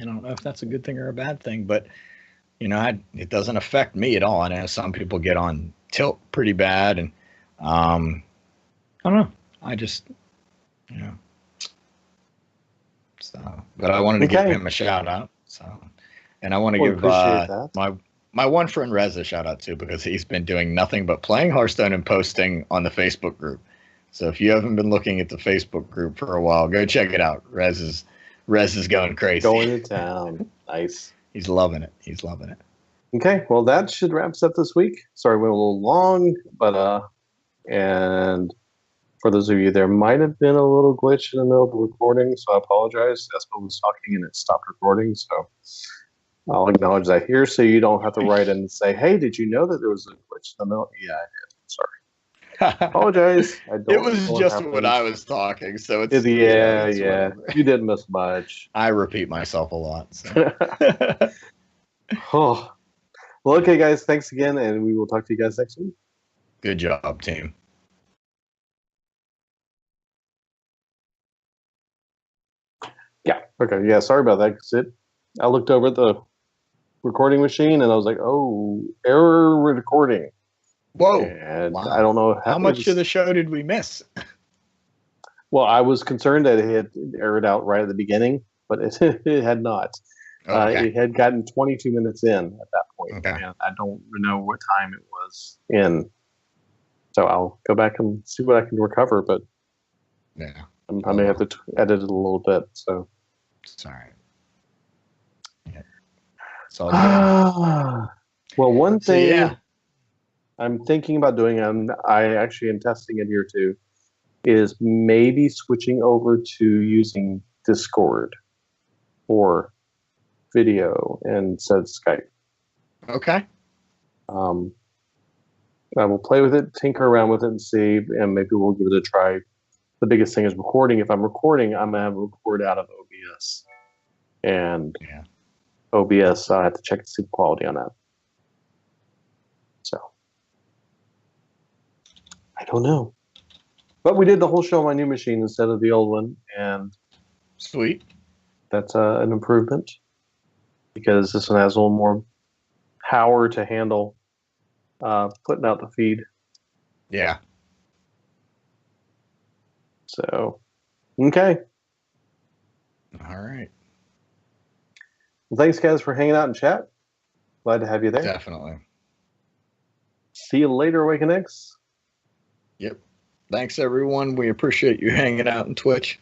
B: I don't know if that's a good thing or a bad thing, but it doesn't affect me at all. I know some people get on tilt pretty bad, and I don't know. I just, So, but I wanted to give him a shout out. So, and I want to give my one friend Rez a shout out too, because he's been doing nothing but playing Hearthstone and posting on the Facebook group. So if you haven't been looking at the Facebook group for a while, go check it out. Rez is Rez is going crazy.
C: Going to town. Nice.
B: He's loving it. He's loving it.
C: Okay, well, that should wrap us up this week. Sorry, we went a little long, but and for those of you, there might have been a little glitch in the middle of the recording, so I apologize. Espo was talking and it stopped recording, so I'll acknowledge that here, so you don't have to write in and say, "Hey, did you know that there was a glitch in the middle?" Yeah, I did. Sorry. Apologize.
B: It was just when I was talking, so it's
C: yeah.
B: whatever.
C: You didn't miss much.
B: I repeat myself a lot. So.
C: Oh. Well, okay, guys. Thanks again, and we will talk to you guys next week.
B: Good job, team.
C: Yeah. Okay. Yeah. Sorry about that. I looked over at the recording machine and I was like, "Oh, error recording."
B: Whoa!
C: And
B: wow.
C: I don't know
B: how much of the show did we miss.
C: Well, I was concerned that it had aired out right at the beginning, but it had not.
B: Okay.
C: It had gotten 22 minutes in at that point,
B: okay.
C: and I don't know what time it was in. So I'll go back and see what I can recover, but
B: yeah,
C: I may have to edit it a little bit. So
B: it's all right. Yeah. It's all good.
C: Well, one thing
B: yeah.
C: I'm thinking about doing, and I actually am testing it here too, is maybe switching over to using Discord for video instead of Skype.
B: Okay.
C: I will play with it, tinker around with it, and see, and maybe we'll give it a try. The biggest thing is recording. If I'm recording, I'm gonna have to record out of OBS, and OBS, I have to check to see the quality on that. So I don't know, but we did the whole show on my new machine instead of the old one, and
B: sweet.
C: That's an improvement because this one has a little more power to handle putting out the feed.
B: Yeah.
C: So, okay.
B: All right.
C: Well, thanks, guys, for hanging out and chat. Glad to have you there.
B: Definitely.
C: See you later, Awaken X.
B: Yep. Thanks, everyone. We appreciate you hanging out on Twitch.